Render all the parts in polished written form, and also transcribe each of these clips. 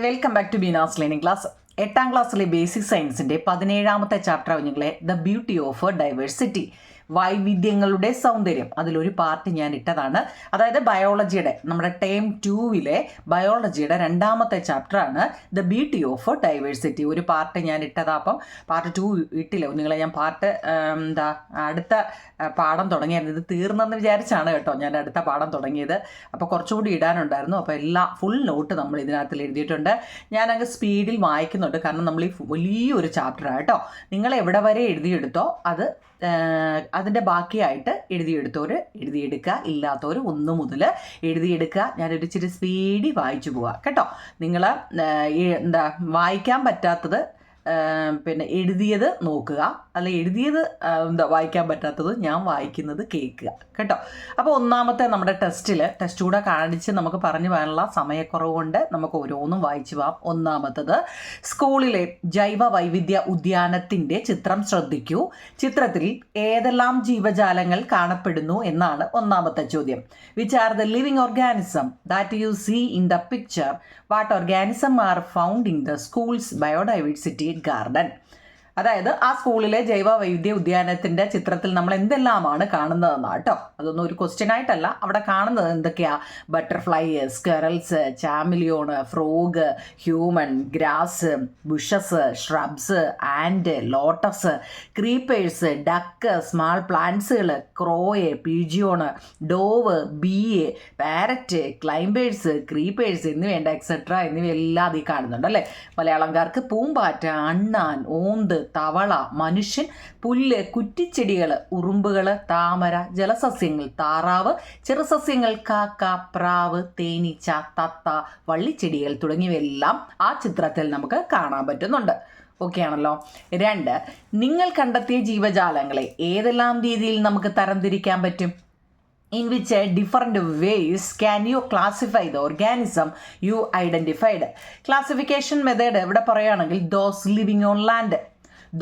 Welcome back to Beena's learning class. 8ാം ക്ലാസ്സിലെ basic സയൻസിൻ്റെ 17ാമത്തെ ചാപ്റ്റർ കുഞ്ഞുങ്ങളെ ദ ബ്യൂട്ടി ഓഫ് ഡൈവേഴ്സിറ്റി, വൈവിധ്യങ്ങളുടെ സൗന്ദര്യം. അതിലൊരു പാർട്ട് ഞാൻ ഇട്ടതാണ്. അതായത് ബയോളജിയുടെ നമ്മുടെ ടേം 2-ലെ ബയോളജിയുടെ 2ാമത്തെ ചാപ്റ്ററാണ് ദ ബ്യൂട്ടി ഓഫ് ഡൈവേഴ്സിറ്റി. ഒരു പാർട്ട് ഞാൻ ഇട്ടതാണ്. അപ്പം പാർട്ട് 2 ഇട്ടില്ല കുഞ്ഞുങ്ങളെ. ഞാൻ അടുത്ത പാഠം തുടങ്ങിയായിരുന്നു. ഇത് തീർന്നെന്ന് വിചാരിച്ചാണ് കേട്ടോ ഞാൻ അടുത്ത പാഠം തുടങ്ങിയത്. അപ്പോൾ കുറച്ചുകൂടി ഇടാനുണ്ടായിരുന്നു. അപ്പോൾ ഫുൾ നോട്ട് നമ്മൾ ഇതിനകത്തിൽ എഴുതിയിട്ടുണ്ട്. ഞാനങ്ങ് സ്പീഡിൽ വായിക്കുന്നുണ്ട്, കാരണം നമ്മൾ ഈ വലിയൊരു ചാപ്റ്ററാണ് കേട്ടോ. നിങ്ങൾ എവിടെ വരെ എഴുതിയെടുത്തോ അതിൻ്റെ ബാക്കിയായിട്ട് എഴുതിയെടുത്തവർ എഴുതിയെടുക്കുക, ഇല്ലാത്തവർ 1 മുതൽ എഴുതിയെടുക്കുക. ഞാനൊരു ഇച്ചിരി സ്പീഡിൽ വായിച്ചു പോവാം കേട്ടോ. നിങ്ങൾ വായിക്കാൻ പറ്റാത്തത് പിന്നെ എഴുതിയത് നോക്കുക, അല്ല എഴുതിയത് വായിക്കാൻ പറ്റാത്തത് ഞാൻ വായിക്കുന്നത് കേൾക്കുക കേട്ടോ. അപ്പോൾ ഒന്നാമത്തെ നമ്മുടെ ടെസ്റ്റ് കൂടെ കാണിച്ച് നമുക്ക് പറഞ്ഞു പോകാനുള്ള സമയക്കുറവ് കൊണ്ട് നമുക്ക് ഓരോന്നും വായിച്ചു പോകാം. ഒന്നാമത്തത്, സ്കൂളിലെ ജൈവ വൈവിധ്യ ഉദ്യാനത്തിൻ്റെ ചിത്രം ശ്രദ്ധിക്കൂ. ചിത്രത്തിൽ ഏതെല്ലാം ജീവജാലങ്ങൾ കാണപ്പെടുന്നു എന്നാണ് ഒന്നാമത്തെ ചോദ്യം. Which are the living organism that you see in the picture? What organism are found in the schools biodiversity garden? അതായത് ആ സ്കൂളിലെ ജൈവ വൈവിധ്യ ഉദ്യാനത്തിൻ്റെ ചിത്രത്തിൽ നമ്മൾ എന്തെല്ലാമാണ് കാണുന്നതെന്നാണ് കേട്ടോ. അതൊന്നും ഒരു ക്വസ്റ്റ്യൻ ആയിട്ടല്ല. അവിടെ കാണുന്നത് എന്തൊക്കെയാ? Butterfly, squirrels, chameleon, frog, human, grass, bushes, shrubs, and, lotus, creepers, duck, small പ്ലാന്റ്സുകൾ, ക്രോയെ, പീജിയോണ്, ഡോവ്, ബീയെ, പാരറ്റ്, ക്ലൈംബേഴ്സ്, ക്രീപ്പേഴ്സ് എന്നിവയുണ്ട്, എക്സെട്ര എന്നിവയെല്ലാം അതിൽ കാണുന്നുണ്ട് അല്ലേ. മലയാളംകാർക്ക് പൂമ്പാറ്റ, അണ്ണാൻ, ഓന്ത്, തവള, മനുഷ്യൻ, പുല്ല്, കുറ്റിച്ചെടികൾ, ഉറുമ്പുകൾ, താമര, ജലസസ്യങ്ങൾ, താറാവ്, ചെറുസസ്യങ്ങൾ, കാക്ക, പ്രാവ്, തേനീച്ച, തത്ത, വള്ളിച്ചെടികൾ തുടങ്ങിയവയെല്ലാം ആ ചിത്രത്തിൽ നമുക്ക് കാണാൻ പറ്റുന്നുണ്ട്. ഓക്കെ ആണല്ലോ. 2, നിങ്ങൾ കണ്ടെത്തിയ ജീവജാലങ്ങളെ ഏതെല്ലാം രീതിയിൽ നമുക്ക് തരംതിരിക്കാൻ പറ്റും? In which different ways can you classify the organism you identified? Classification method ഇവിടെ പറയുകയാണെങ്കിൽ those living on land,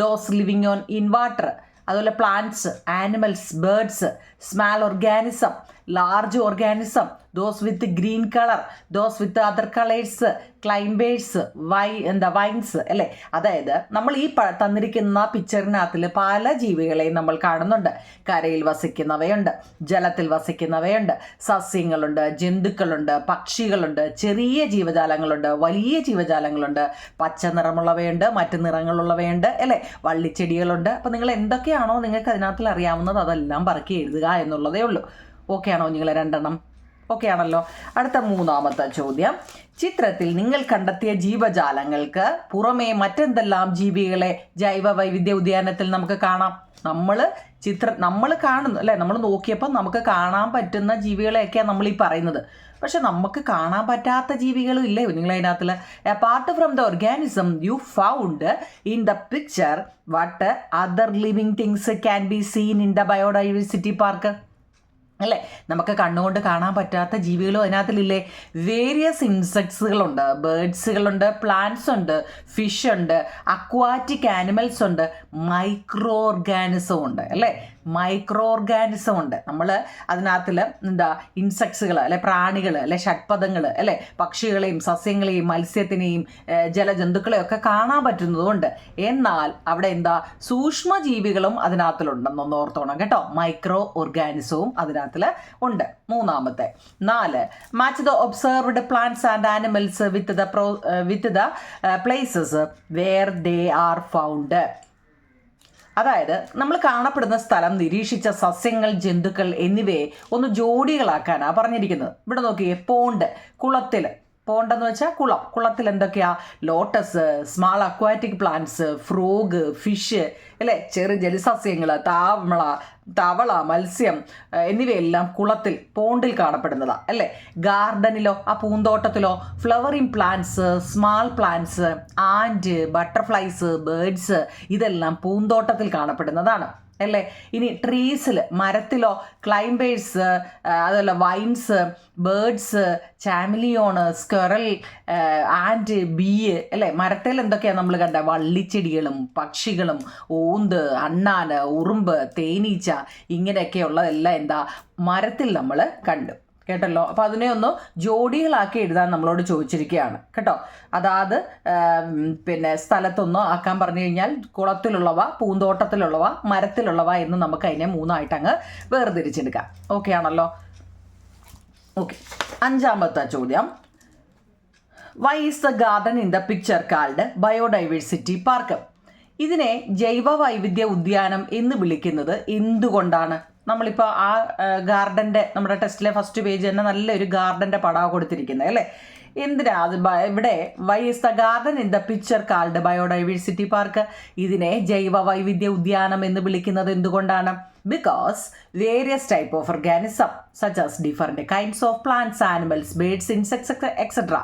those living in water, അതുപോലെ plants, animals, birds, small organism, large organism, those with green colour, those with other colours, climbers, vines അല്ലേ. അതായത് നമ്മൾ ഈ തന്നിരിക്കുന്ന പിക്ചറിനകത്തിൽ പല ജീവികളെയും നമ്മൾ കാണുന്നുണ്ട്. കരയിൽ വസിക്കുന്നവയുണ്ട്, ജലത്തിൽ വസിക്കുന്നവയുണ്ട്, സസ്യങ്ങളുണ്ട്, ജന്തുക്കളുണ്ട്, പക്ഷികളുണ്ട്, ചെറിയ ജീവജാലങ്ങളുണ്ട്, വലിയ ജീവജാലങ്ങളുണ്ട്, പച്ച നിറമുള്ളവയുണ്ട്, മറ്റ് നിറങ്ങളുള്ളവയുണ്ട് അല്ലേ, വള്ളിച്ചെടികളുണ്ട്. അപ്പോൾ നിങ്ങൾ എന്തൊക്കെയാണോ നിങ്ങൾക്ക് അതിനകത്തിൽ അറിയാവുന്നത് അതെല്ലാം പറക്കി എഴുതുക എന്നുള്ളതേ ഉള്ളൂ. ഓക്കെ ആണോ നിങ്ങൾ 2 ഓക്കെ ആണല്ലോ. അടുത്ത 3ാമത്തെ ചോദ്യം, ചിത്രത്തിൽ നിങ്ങൾ കണ്ടെത്തിയ ജീവജാലങ്ങൾക്ക് പുറമേ മറ്റെന്തെല്ലാം ജീവികളെ ജൈവ വൈവിധ്യ ഉദ്യാനത്തിൽ നമുക്ക് കാണാം? നമ്മൾ കാണുന്നു അല്ലേ, നമ്മൾ നോക്കിയപ്പോൾ നമുക്ക് കാണാൻ പറ്റുന്ന ജീവികളെയൊക്കെയാണ് നമ്മൾ ഈ പറയുന്നത്. പക്ഷെ നമുക്ക് കാണാൻ പറ്റാത്ത ജീവികളും ഇല്ലേ നിങ്ങളതിനകത്തിൽ? Apart from the organism you found in the picture, what other living things can be seen in the biodiversity park? അല്ലേ, നമുക്ക് കണ്ണുകൊണ്ട് കാണാൻ പറ്റാത്ത ജീവികളും അതിനകത്തിലില്ലേ? വേരിയസ് ഇൻസെക്ട്സുകളുണ്ട്, ബേർഡ്സുകളുണ്ട്, പ്ലാന്റ്സ് ഉണ്ട്, ഫിഷ് ഉണ്ട്, അക്വാറ്റിക് ആനിമൽസ് ഉണ്ട്, മൈക്രോ ഓർഗാനിസം ഉണ്ട് അല്ലേ. മൈക്രോ ഓർഗാനിസം ഉണ്ട്. നമ്മൾ അതിനകത്തിൽ ഇൻസെക്ട്സുകൾ അല്ലെ, പ്രാണികൾ അല്ലെ, ഷഡ്പദങ്ങൾ അല്ലെ, പക്ഷികളെയും സസ്യങ്ങളെയും മത്സ്യത്തിനെയും ജലജന്തുക്കളെയും ഒക്കെ കാണാൻ പറ്റുന്നതുകൊണ്ട്. എന്നാൽ അവിടെ സൂക്ഷ്മജീവികളും അതിനകത്തിലുണ്ടെന്നൊന്ന് ഓർത്തോണം കേട്ടോ. മൈക്രോ ഓർഗാനിസവും അതിനകത്തിൽ ഉണ്ട്. 3ാമത്തെ 4, match the observed plants and animals with the places where they are found. അതായത് നമ്മൾ കാണപ്പെടുന്ന സ്ഥലം, നിരീക്ഷിച്ച സസ്യങ്ങൾ, ജന്തുക്കൾ എന്നിവയെ ഒന്ന് ജോഡികളാക്കാനാണ് പറഞ്ഞിരിക്കുന്നത്. ഇവിടെ നോക്കിയേ, കുളത്തിൽ, പോണ്ടെന്ന് വെച്ചാൽ കുളത്തിൽ എന്തൊക്കെയാ? Lotus, small aquatic plants, frog, fish അല്ലേ, ചെറു ജലസസ്യങ്ങൾ, തവള, മത്സ്യം എന്നിവയെല്ലാം പോണ്ടിൽ കാണപ്പെടുന്നതാണ് അല്ലേ. ഗാർഡനിലോ, ആ പൂന്തോട്ടത്തിലോ, flowering plants, small plants, and, butterflies, birds ഇതെല്ലാം പൂന്തോട്ടത്തിൽ കാണപ്പെടുന്നതാണ് അല്ലേ. ഇനി ട്രീസിൽ, മരത്തിലോ, ക്ലൈംബേഴ്സ്, അതുപോലെ vines, birds, chameleon, squirrel, and, bee അല്ലേ. മരത്തിൽ എന്തൊക്കെയാണ് നമ്മൾ കണ്ട? വള്ളിച്ചെടികളും പക്ഷികളും ഓന്ത്, അണ്ണാന്, ഉറുമ്പ്, തേനീച്ച ഇങ്ങനെയൊക്കെയുള്ളതെല്ലാം മരത്തിൽ നമ്മൾ കണ്ടു കേട്ടല്ലോ. അപ്പോൾ അതിനെ ഒന്ന് ജോഡികളാക്കി എഴുതാൻ നമ്മളോട് ചോദിച്ചിരിക്കുകയാണ് കേട്ടോ. അതാത് പിന്നെ സ്ഥലത്തൊന്നോ ആക്കാൻ പറഞ്ഞു കഴിഞ്ഞാൽ കുളത്തിലുള്ളവ, പൂന്തോട്ടത്തിലുള്ളവ, മരത്തിലുള്ളവ എന്ന് നമുക്ക് അതിനെ 3ആയിട്ട് അങ്ങ് വേർതിരിച്ചെടുക്കാം. ഓക്കെ ആണല്ലോ. ഓക്കെ, 5ാമത്തെ ചോദ്യം. Why is the garden in the picture called biodiversity park? ഇതിനെ ജൈവ വൈവിധ്യ ഉദ്യാനം എന്ന് വിളിക്കുന്നത് എന്തുകൊണ്ടാണ്? നമ്മളിപ്പോൾ ആ ഗാർഡൻ്റെ നമ്മുടെ ടെസ്റ്റിലെ ഫസ്റ്റ് പേജ് തന്നെ നല്ലൊരു ഗാർഡൻ്റെ പടമാണ് കൊടുത്തിരിക്കുന്നത് അല്ലേ. എന്തിനാ അത് ഇവിടെ why is the garden in the picture called biodiversity park? ഇതിനെ ജൈവ വൈവിധ്യ ഉദ്യാനം എന്ന് വിളിക്കുന്നത് എന്തുകൊണ്ടാണ്? Because various type of organism such as different kinds of plants, animals, birds, insects, etc.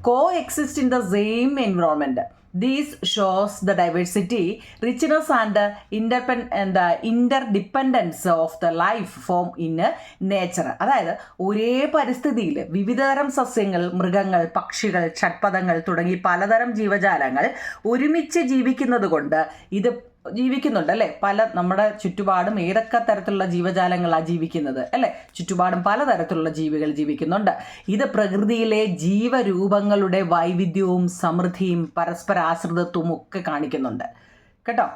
coexist in the same environment. This shows the diversity, richness and interdependence of the life form in nature. അതായത് ഒരേ പരിസ്ഥിതിയിൽ വിവിധതരം സസ്യങ്ങൾ, മൃഗങ്ങൾ, പക്ഷികൾ, ഷഡ്പദങ്ങൾ തുടങ്ങി പലതരം ജീവജാലങ്ങൾ ഒരുമിച്ച് ജീവിക്കുന്നത് കൊണ്ട് ഇത് ജീവിക്കുന്നുണ്ട് അല്ലേ. നമ്മുടെ ചുറ്റുപാടും ഏതൊക്കെ തരത്തിലുള്ള ജീവജാലങ്ങളാണ് ജീവിക്കുന്നത് അല്ലേ. ചുറ്റുപാടും പലതരത്തിലുള്ള ജീവികൾ ജീവിക്കുന്നുണ്ട്. ഇത് പ്രകൃതിയിലെ ജീവരൂപങ്ങളുടെ വൈവിധ്യവും സമൃദ്ധിയും പരസ്പര ആശ്രിതത്വവും ഒക്കെ കാണിക്കുന്നുണ്ട് കേട്ടോ.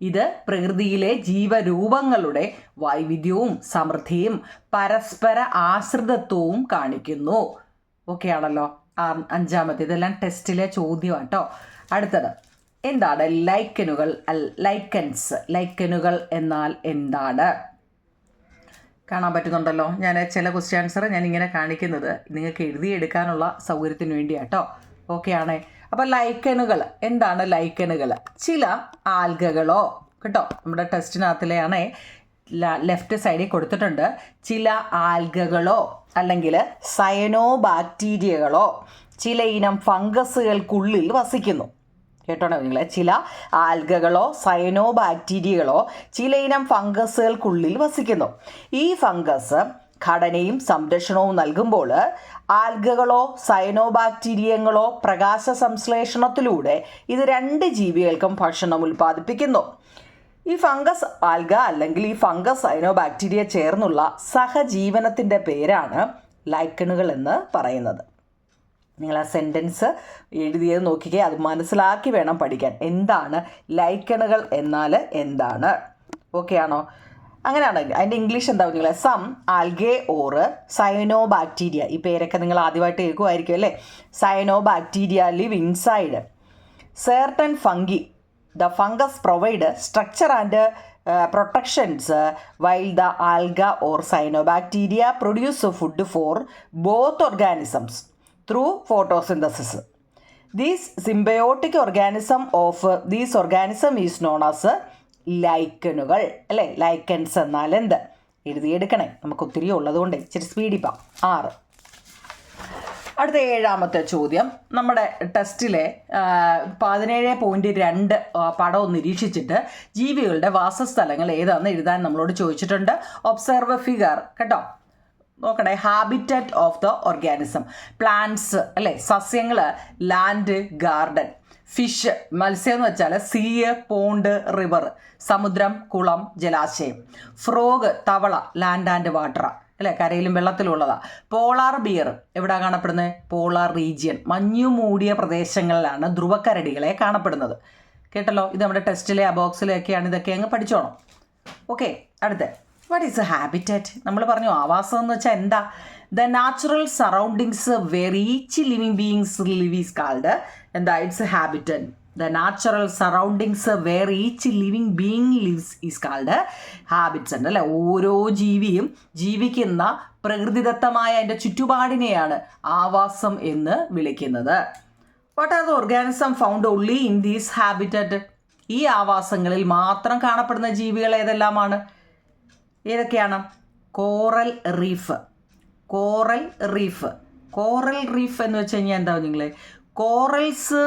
ഇത് പ്രകൃതിയിലെ ജീവരൂപങ്ങളുടെ വൈവിധ്യവും സമൃദ്ധിയും പരസ്പര ആശ്രിതത്വവും കാണിക്കുന്നു. ഓക്കെ ആണല്ലോ. 5ാമത്തെ ഇതെല്ലാം ടെസ്റ്റിലെ ചോദ്യമാണ് കേട്ടോ. അടുത്തത് എന്താണ് ലൈക്കനുകൾ? ലൈക്കനുകൾ എന്നാൽ എന്താണ്? കാണാൻ പറ്റുന്നുണ്ടല്ലോ. ഞാൻ ചില ക്വസ്റ്റ്യൻ ആൻസർ ഞാനിങ്ങനെ കാണിക്കുന്നത് നിങ്ങൾക്ക് എഴുതിയെടുക്കാനുള്ള സൗകര്യത്തിന് വേണ്ടിയാട്ടോ. ഓക്കെ ആണേ. അപ്പോൾ ലൈക്കനുകൾ എന്താണ്? ലൈക്കനുകൾ ചില ആൽഗകളോ കേട്ടോ. നമ്മുടെ ടെസ്റ്റിനകത്തിലെയാണേ ലെഫ്റ്റ് സൈഡിൽ കൊടുത്തിട്ടുണ്ട്. ചില ആൽഗകളോ അല്ലെങ്കിൽ സയനോ ബാക്ടീരിയകളോ ചില ഇനം ഫംഗസുകൾക്കുള്ളിൽ വസിക്കുന്നു. കേട്ടോണോ നിങ്ങളെ? ചില ആൽഗകളോ സയനോ ബാക്ടീരിയകളോ ചില ഇനം ഫംഗസുകൾക്കുള്ളിൽ വസിക്കുന്നു. ഈ ഫംഗസ് ഘടനയും സംരക്ഷണവും നൽകുമ്പോൾ ആൽഗകളോ സയനോ ബാക്ടീരിയങ്ങളോ പ്രകാശ സംശ്ലേഷണത്തിലൂടെ ഇത് 2 ജീവികൾക്കും ഭക്ഷണം ഉൽപ്പാദിപ്പിക്കുന്നു. ഈ ഫംഗസ് ആൽഗ അല്ലെങ്കിൽ ഈ ഫംഗസ് സയനോ ബാക്ടീരിയ ചേർന്നുള്ള സഹജീവനത്തിൻ്റെ പേരാണ് ലൈക്കനുകൾ എന്ന് പറയുന്നത്. നിങ്ങൾ ആ സെൻറ്റൻസ് എഴുതിയത് നോക്കിക്കേ, അത് മനസ്സിലാക്കി വേണം പഠിക്കാൻ. എന്താണ് ലൈക്കനുകൾ എന്നാൽ എന്താണ്? ഓക്കെ ആണോ? അങ്ങനെയാണെങ്കിൽ അതിൻ്റെ ഇംഗ്ലീഷ് എന്താവും? നിങ്ങൾ some algae or cyanobacteria, ഈ പേരൊക്കെ നിങ്ങൾ ആദ്യമായിട്ട് കേൾക്കുമായിരിക്കും അല്ലേ. Cyanobacteria live inside certain fungi. The fungus provide structure and protections while the alga or cyanobacteria produce food for both organisms through photosynthesis. This symbiotic organism of this organism is known as ലൈക്കനുകൾ അല്ലേ. Lichens എന്നാൽ എന്ത്? എഴുതിയെടുക്കണേ, നമുക്ക് ഒത്തിരി ഉള്ളതുകൊണ്ട് ഇച്ചിരി സ്പീഡിപ്പാം. 6. അടുത്ത 7ാമത്തെ ചോദ്യം. നമ്മുടെ ടെസ്റ്റിലെ 17.2 പടവും നിരീക്ഷിച്ചിട്ട് ജീവികളുടെ വാസസ്ഥലങ്ങൾ ഏതാണെന്ന് എഴുതാൻ നമ്മളോട് ചോദിച്ചിട്ടുണ്ട്. ഒബ്സർവ് ഫിഗർ കേട്ടോ. നോക്കണേ. Habitat of the organism. Plants അല്ലേ, സസ്യങ്ങൾ. Land, garden. ഫിഷ്, മത്സ്യം എന്ന് വെച്ചാൽ സീ, പോണ്ട്, റിവർ, സമുദ്രം, കുളം, ജലാശയം. ഫ്രോഗ്, തവള, ലാൻഡ് ആൻഡ് വാട്ടർ അല്ലേ, കരയിലും വെള്ളത്തിലുള്ളതാണ്. പോളാർ ബിയർ എവിടെ കാണപ്പെടുന്നത്? പോളാർ റീജിയൻ, മഞ്ഞു മൂടിയ പ്രദേശങ്ങളിലാണ് ധ്രുവക്കരടികളെ കാണപ്പെടുന്നത്. കേട്ടല്ലോ. ഇത് നമ്മുടെ ടെസ്റ്റിലെ ആ ബോക്സിലൊക്കെയാണ്. ഇതൊക്കെ അങ്ങ് പഠിച്ചോണം. ഓക്കെ. അടുത്ത വാട്ട് ഈസ് എ ഹാബിറ്ററ്റ്? നമ്മൾ പറഞ്ഞു ആവാസം എന്ന് വെച്ചാൽ എന്താ? The natural surroundings where each living beings live is called എന്താ? It's habitat. The natural surroundings where each living being lives is called habitat അല്ലേ. ഓരോ ജീവിയും ജീവിക്കുന്ന പ്രകൃതിദത്തമായ അതിൻ്റെ ചുറ്റുപാടിനെയാണ് ആവാസം എന്ന് വിളിക്കുന്നത്. What are the organism found only in these habitat? ഈ ആവാസങ്ങളിൽ മാത്രം കാണപ്പെടുന്ന ജീവികൾ ഏതെല്ലാമാണ്? ഏതൊക്കെയാണ്? Coral reef. Coral reef. Coral reef എന്ന് വെച്ച് കഴിഞ്ഞാൽ എന്താവും നിങ്ങൾ? കോറൽസ്,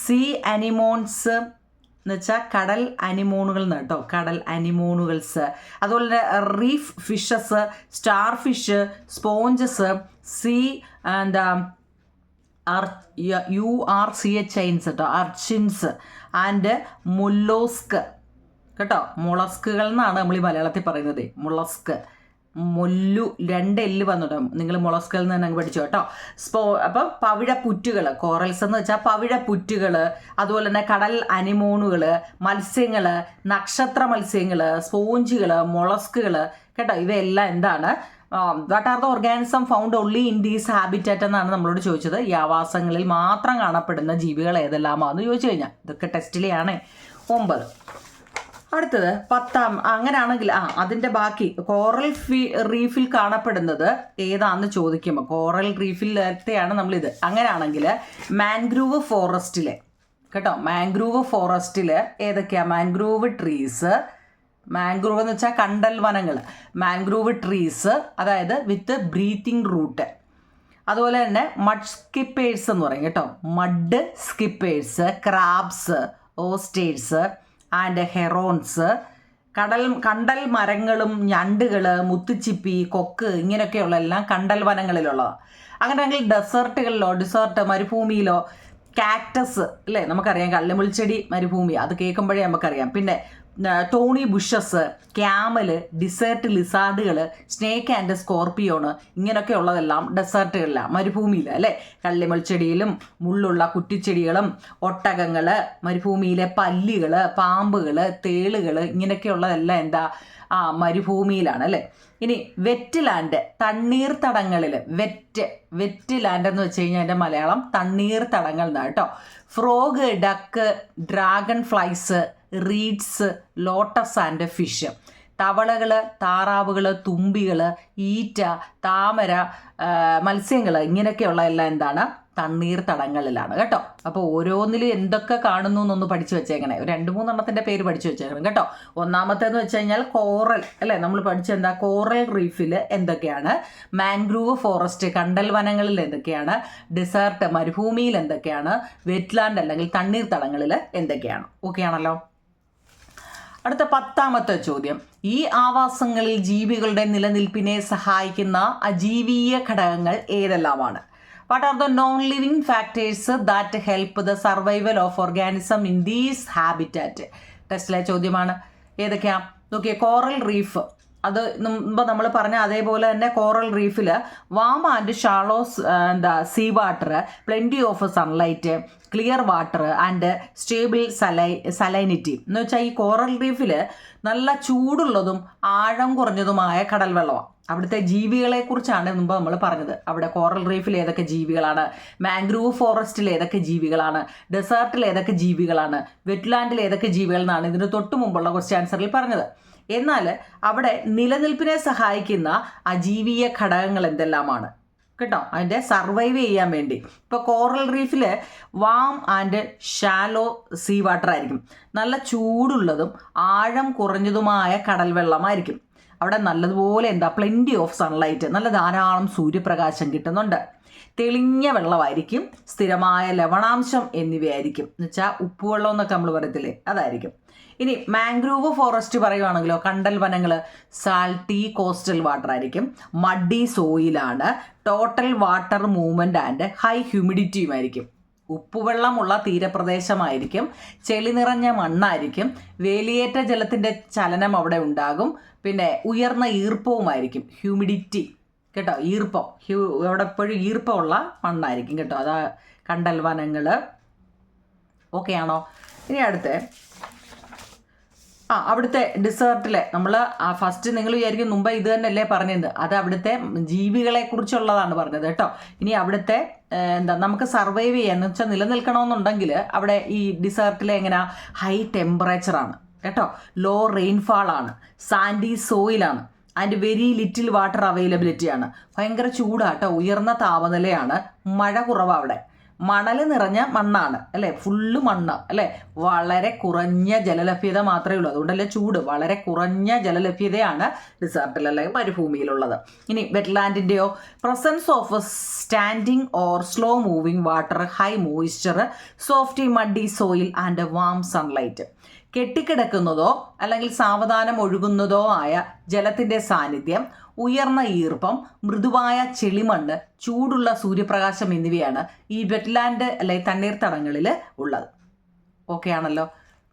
സീ അനിമോൺസ് എന്ന് വെച്ചാൽ കടൽ അനിമോണുകൾ എന്ന് കേട്ടോ. കടൽ അനിമോണുകൾസ്. അതുപോലെ reef fishes, star fish, sponges, sea എന്താ URCHINS കേട്ടോ, അർച്ചിൻസ് ആൻഡ് മുല്ലോസ്ക് കേട്ടോ. മുളസ്കുകൾ എന്നാണ് നമ്മൾ ഈ മലയാളത്തിൽ പറയുന്നത്. മുളസ്ക്. മൊല്ലു 2 എല്ല് വന്നിട്ടും നിങ്ങൾ മൊളസ്കളിൽ നിന്ന് തന്നെ പഠിച്ചു കേട്ടോ. അപ്പം പവിഴപ്പുറ്റുകൾ, കോറൽസ് എന്ന് വെച്ചാൽ പവിഴപ്പുറ്റുകൾ, അതുപോലെ തന്നെ കടൽ അനിമോണുകൾ, മത്സ്യങ്ങൾ, നക്ഷത്ര മത്സ്യങ്ങൾ, സ്പോഞ്ചുകൾ, മൊളസ്കുകൾ കേട്ടോ. ഇവയെല്ലാം എന്താണ്? What are the organism found only in these habitat എന്നാണ് നമ്മളോട് ചോദിച്ചത്. ഈ ആവാസങ്ങളിൽ മാത്രം കാണപ്പെടുന്ന ജീവികൾ ഏതെല്ലാമാണെന്ന് ചോദിച്ചു കഴിഞ്ഞാൽ ഇതൊക്കെ ടെസ്റ്റിലെയാണ്. 9. അടുത്തത് 10. അങ്ങനെയാണെങ്കിൽ അതിൻ്റെ ബാക്കി കോറൽ റീഫിൽ കാണപ്പെടുന്നത് ഏതാണെന്ന് ചോദിക്കുമ്പോൾ കോറൽ റീഫിലത്തെയാണ് നമ്മളിത്. അങ്ങനെയാണെങ്കിൽ മാൻഗ്രൂവ് ഫോറസ്റ്റിലെ കേട്ടോ, മാൻഗ്രൂവ് ഫോറസ്റ്റിൽ ഏതൊക്കെയാണ്? മാൻഗ്രൂവ് ട്രീസ്, മാൻഗ്രൂവ് എന്ന് വെച്ചാൽ കണ്ടൽ വനങ്ങൾ, മാൻഗ്രൂവ് ട്രീസ് അതായത് വിത്ത് ബ്രീത്തിങ് റൂട്ട്, അതുപോലെ തന്നെ മഡ് സ്കിപ്പേഴ്സ് എന്ന് പറയും കേട്ടോ, mud skippers, crabs, ഓസ്റ്റേഴ്സ് and Heron's, കണ്ടൽ മരങ്ങളും ഞണ്ടുകൾ, മുത്തുച്ചിപ്പി, കൊക്ക് ഇങ്ങനെയൊക്കെയുള്ള എല്ലാം കണ്ടൽ വനങ്ങളിലുള്ളതാണ്. അങ്ങനെയാണെങ്കിൽ ഡെസേർട്ട് മരുഭൂമിയിലോ കാക്ടസ് അല്ലേ, നമുക്കറിയാം കള്ളിമുൾച്ചെടി മരുഭൂമി, അത് കേൾക്കുമ്പോഴേ നമുക്കറിയാം. പിന്നെ ടോണി ബുഷസ്, ക്യാമല്, ഡിസേർട്ട് ലിസാർഡുകൾ, സ്നേക്ക് ആൻഡ് സ്കോർപ്പിയോണ് ഇങ്ങനെയൊക്കെ ഉള്ളതെല്ലാം ഡെസേർട്ടുകളിലാണ്, മരുഭൂമിയിൽ അല്ലേ. കള്ളിമുൾച്ചെടിയിലും മുള്ളുള്ള കുറ്റിച്ചെടികളും ഒട്ടകങ്ങൾ, മരുഭൂമിയിലെ പല്ലികൾ, പാമ്പുകൾ, തേളുകൾ ഇങ്ങനെയൊക്കെയുള്ളതെല്ലാം എന്താ? മരുഭൂമിയിലാണ് അല്ലേ. ഇനി വെറ്റ് ലാൻഡ്, തണ്ണീർത്തടങ്ങളിൽ, വെറ്റ് ലാൻഡ് എന്ന് വെച്ച് കഴിഞ്ഞാൽ എൻ്റെ മലയാളം തണ്ണീർത്തടങ്ങൾ എന്നാണ് കേട്ടോ. Frog, duck, dragonflies, reeds, lotus and fish, തവളകൾ, താറാവുകൾ, തുമ്പികൾ, ഈറ്റ, താമര, മത്സ്യങ്ങൾ ഇങ്ങനെയൊക്കെയുള്ള എല്ലാം എന്താണ്? തണ്ണീർത്തടങ്ങളിലാണ് കേട്ടോ. അപ്പോൾ ഓരോന്നിലും എന്തൊക്കെ കാണുന്നു എന്നൊന്ന് പഠിച്ചു വെച്ചേക്കണേ. 2-3 എണ്ണത്തിൻ്റെ പേര് പഠിച്ചു വെച്ചേക്കണം കേട്ടോ. ഒന്നാമത്തേന്ന് വെച്ച് കഴിഞ്ഞാൽ കോറൽ അല്ലേ, നമ്മൾ പഠിച്ചെന്താ? കോറൽ റീഫിൽ എന്തൊക്കെയാണ്? മാൻഗ്രൂവ് ഫോറസ്റ്റ് കണ്ടൽ വനങ്ങളിൽ എന്തൊക്കെയാണ്? ഡെസേർട്ട് മരുഭൂമിയിൽ എന്തൊക്കെയാണ്? വെറ്റ്ലാൻഡ് അല്ലെങ്കിൽ തണ്ണീർത്തടങ്ങളിൽ എന്തൊക്കെയാണ്? ഓക്കെ ആണല്ലോ. അടുത്ത 10ാമത്തെ ചോദ്യം, ഈ ആവാസങ്ങളിൽ ജീവികളുടെ നിലനിൽപ്പിനെ സഹായിക്കുന്ന അജീവീയ ഘടകങ്ങൾ ഏതെല്ലാമാണ്? What are the non living factors that help the survival of organism in these habitat? ടെസ്റ്റിലെ ചോദ്യമാണ്. ഏതൊക്കെയാ നോക്കിയേ? കോറൽ റീഫ്, അത് മുമ്പ് നമ്മൾ പറഞ്ഞ അതേപോലെ തന്നെ കോറൽ റീഫിൽ warm and shallows sea water, plenty of sunlight, clear water and stable salinity എന്ന് വെച്ചാൽ ഈ കോറൽ റീഫിൽ നല്ല ചൂടുള്ളതും ആഴം കുറഞ്ഞതുമായ കടൽ വെള്ളമാണ്. അവിടുത്തെ ജീവികളെക്കുറിച്ചാണ് മുമ്പ് നമ്മൾ പറഞ്ഞത്. അവിടെ കോറൽ റീഫിൽ ഏതൊക്കെ ജീവികളാണ്, മാൻഗ്രൂവ് ഫോറസ്റ്റിൽ ഏതൊക്കെ ജീവികളാണ്, ഡെസേർട്ടിൽ ഏതൊക്കെ ജീവികളാണ്, വെറ്റ്ലാൻഡിൽ ഏതൊക്കെ ജീവികൾ എന്നാണ് ഇതിന് തൊട്ട് മുമ്പുള്ള ക്വസ്റ്റ്യൻ ആൻസറിൽ പറഞ്ഞത്. എന്നാൽ അവിടെ നിലനിൽപ്പിനെ സഹായിക്കുന്ന അജീവീയ ഘടകങ്ങൾ എന്തെല്ലാമാണ് കേട്ടോ, അതിൻ്റെ സർവൈവ് ചെയ്യാൻ വേണ്ടി. ഇപ്പോൾ കോറൽ റീഫിൽ warm and shallow sea water ആയിരിക്കും, നല്ല ചൂടുള്ളതും ആഴം കുറഞ്ഞതുമായ കടൽ വെള്ളമായിരിക്കും. അവിടെ നല്ലതുപോലെ പ്ലെൻറ്റി ഓഫ് സൺലൈറ്റ്, നല്ല ധാരാളം സൂര്യപ്രകാശം കിട്ടുന്നുണ്ട്. തെളിഞ്ഞ വെള്ളമായിരിക്കും, സ്ഥിരമായ ലവണാംശം എന്നിവയായിരിക്കും. എന്ന് വെച്ചാൽ ഉപ്പുവെള്ളം എന്നൊക്കെ നമ്മൾ പറയത്തില്ലേ, അതായിരിക്കും. ഇനി മാൻഗ്രൂവ് ഫോറസ്റ്റ് പറയുവാണെങ്കിലോ, കണ്ടൽ വനങ്ങൾ സാൾട്ടി കോസ്റ്റൽ വാട്ടർ ആയിരിക്കും, മഡി സോയിലാണ്, total water movement and high ഹ്യൂമിഡിറ്റിയുമായിരിക്കും. ഉപ്പുവെള്ളമുള്ള തീരപ്രദേശമായിരിക്കും, ചെളി നിറഞ്ഞ മണ്ണായിരിക്കും, വേലിയേറ്റ ജലത്തിൻ്റെ ചലനം അവിടെ ഉണ്ടാകും, പിന്നെ ഉയർന്ന ഈർപ്പവുമായിരിക്കും, ഹ്യൂമിഡിറ്റി കേട്ടോ, ഈർപ്പം അവിടെ എപ്പോഴും ഈർപ്പമുള്ള മണ്ണായിരിക്കും കേട്ടോ. അതാ കണ്ടൽ വനങ്ങൾ. ഓക്കെ ആണോ? ഇനി അടുത്ത് അവിടുത്തെ ഡിസേർട്ടിലെ നമ്മൾ ഫസ്റ്റ് നിങ്ങൾ വിചാരിക്കും മുമ്പ് ഇത് തന്നെയല്ലേ പറഞ്ഞത്, അത് അവിടുത്തെ ജീവികളെ കുറിച്ചുള്ളതാണ് പറഞ്ഞത് കേട്ടോ. ഇനി അവിടുത്തെ നമുക്ക് സർവൈവ് ചെയ്യാന്ന് വെച്ചാൽ നിലനിൽക്കണമെന്നുണ്ടെങ്കിൽ അവിടെ ഈ ഡിസേർട്ടിലെ എങ്ങനെ ഹൈ ടെമ്പറേച്ചറാണ് കേട്ടോ, ലോ റെയിൻഫാളാണ്, സാൻഡി സോയിലാണ് ആൻഡ് വെരി ലിറ്റിൽ വാട്ടർ അവൈലബിലിറ്റിയാണ്. ഭയങ്കര ചൂടാട്ടോ, ഉയർന്ന താപനിലയാണ്, മഴ കുറവാണ് അവിടെ, മണൽ നിറഞ്ഞ മണ്ണാണ് അല്ലേ, ഫുള്ള് മണ്ണ് അല്ലേ, വളരെ കുറഞ്ഞ ജലലഭ്യത മാത്രമേ ഉള്ളൂ. അതുകൊണ്ടല്ലേ ചൂട്, വളരെ കുറഞ്ഞ ജലലഭ്യതയാണ് ഡിസേർട്ടിൽ അല്ലെങ്കിൽ മരുഭൂമിയിലുള്ളത്. ഇനി വെറ്റ്ലാൻഡിൻ്റെയോ presence of standing or slow moving water, high moisture, soft muddy soil and warm sunlight. കെട്ടിക്കിടക്കുന്നതോ അല്ലെങ്കിൽ സാവധാനം ഒഴുകുന്നതോ ആയ ജലത്തിൻ്റെ സാന്നിധ്യം, ഉയർന്ന ഈർപ്പം, മൃദുവായ ചെളിമണ്ണ്, ചൂടുള്ള സൂര്യപ്രകാശം എന്നിവയാണ് ഈ വെറ്റ്ലാൻഡ് അല്ലെങ്കിൽ തണ്ണീർത്തടങ്ങളിൽ ഉള്ളത്. ഓക്കെ ആണല്ലോ.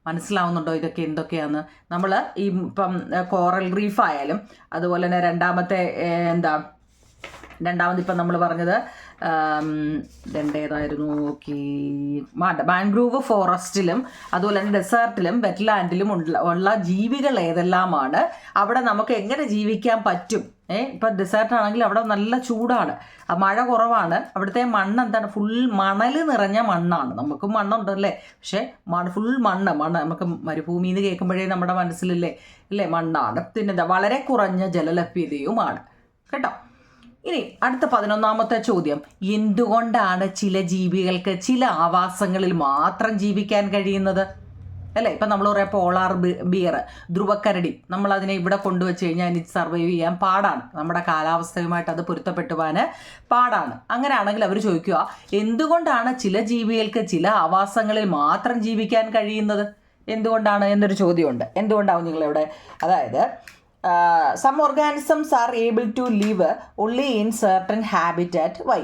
മനസ്സിലാവുന്നുണ്ടോ ഇതൊക്കെ എന്തൊക്കെയാണ്? നമ്മൾ ഈ ഇപ്പം കോറൽ റീഫ് ആയാലും അതുപോലെ തന്നെ രണ്ടാമത് നമ്മൾ പറഞ്ഞത് ഏതായിരുന്നു? ഓക്കെ, മാൻഗ്രൂവ് ഫോറസ്റ്റിലും അതുപോലെ തന്നെ ഡെസേർട്ടിലും വെറ്റ്ലാൻഡിലും ഉള്ള ജീവികൾ ഏതെല്ലാമാണ്? അവിടെ നമുക്ക് എങ്ങനെ ജീവിക്കാൻ പറ്റും? ഇപ്പം ഡെസേർട്ട് ആണെങ്കിൽ അവിടെ നല്ല ചൂടാണ്, മഴ കുറവാണ്, അവിടുത്തെ മണ്ണ് എന്താണ്? ഫുൾ മണൽ നിറഞ്ഞ മണ്ണാണ്. നമുക്കും മണ്ണുണ്ടല്ലേ, പക്ഷേ ഫുൾ മണ്ണ് നമുക്ക് മരുഭൂമി എന്ന് കേൾക്കുമ്പോഴേ നമ്മുടെ മനസ്സിലല്ലേ മണ്ണാണ്. പിന്നെന്താ? വളരെ കുറഞ്ഞ ജലലഭ്യതയുമാണ് കേട്ടോ. ഇനി അടുത്ത 11ാമത്തെ ചോദ്യം, എന്തുകൊണ്ടാണ് ചില ജീവികൾക്ക് ചില ആവാസങ്ങളിൽ മാത്രം ജീവിക്കാൻ കഴിയുന്നത്? അല്ലേ, ഇപ്പം നമ്മൾ പറയാം പോളാർ ബിയർ, ധ്രുവക്കരടി, നമ്മളതിനെ ഇവിടെ കൊണ്ടുവച്ച് കഴിഞ്ഞാൽ എനിക്ക് സർവൈവ് ചെയ്യാൻ പാടാണ്, നമ്മുടെ കാലാവസ്ഥയുമായിട്ട് അത് പൊരുത്തപ്പെട്ടു പോകാൻ പാടാണ്. അങ്ങനെയാണെങ്കിൽ അവർ ചോദിക്കുക, എന്തുകൊണ്ടാണ് ചില ജീവികൾക്ക് ചില ആവാസങ്ങളിൽ മാത്രം ജീവിക്കാൻ കഴിയുന്നത്? എന്തുകൊണ്ടാണ് എന്നൊരു ചോദ്യമുണ്ട്. എന്തുകൊണ്ടാവും നിങ്ങളിവിടെ? അതായത് some organisms are able to live only in certain habitat. Why?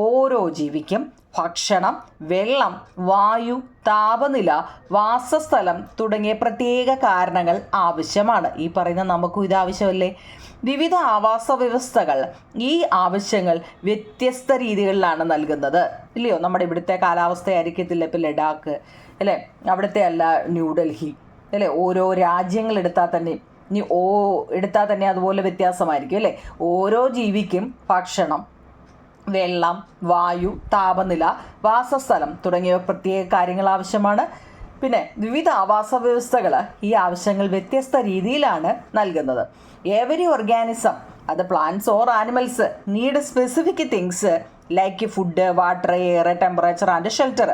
ഓരോ ജീവിക്കും ഭക്ഷണം, വെള്ളം, വായു, താപനില, വാസസ്ഥലം തുടങ്ങിയ പ്രത്യേക കാരണങ്ങൾ ആവശ്യമാണ്. ഈ പറയുന്ന നമുക്കും ഇത് ആവശ്യമല്ലേ? വിവിധ ആവാസ വ്യവസ്ഥകൾ ഈ ആവശ്യങ്ങൾ വ്യത്യസ്ത രീതികളിലാണ് നൽകുന്നത്, ഇല്ലയോ? നമ്മുടെ ഇവിടുത്തെ കാലാവസ്ഥയായിരിക്കത്തില്ല ഇപ്പം ലഡാക്ക് അല്ലേ, അവിടുത്തെ അല്ല ന്യൂഡൽഹി അല്ലേ. ഓരോ രാജ്യങ്ങളെടുത്താൽ തന്നെ അതുപോലെ വ്യത്യാസമായിരിക്കും അല്ലേ. ഓരോ ജീവിക്കും ഭക്ഷണം, വെള്ളം, വായു, താപനില, വാസസ്ഥലം തുടങ്ങിയ പ്രത്യേക കാര്യങ്ങൾ ആവശ്യമാണ്. പിന്നെ വിവിധ ആവാസ വ്യവസ്ഥകൾ ഈ ആവശ്യങ്ങൾ വ്യത്യസ്ത രീതിയിലാണ് നൽകുന്നത്. എവരി ഓർഗാനിസം, അത് plants or animals, need specific things like food, water, air, temperature and shelter.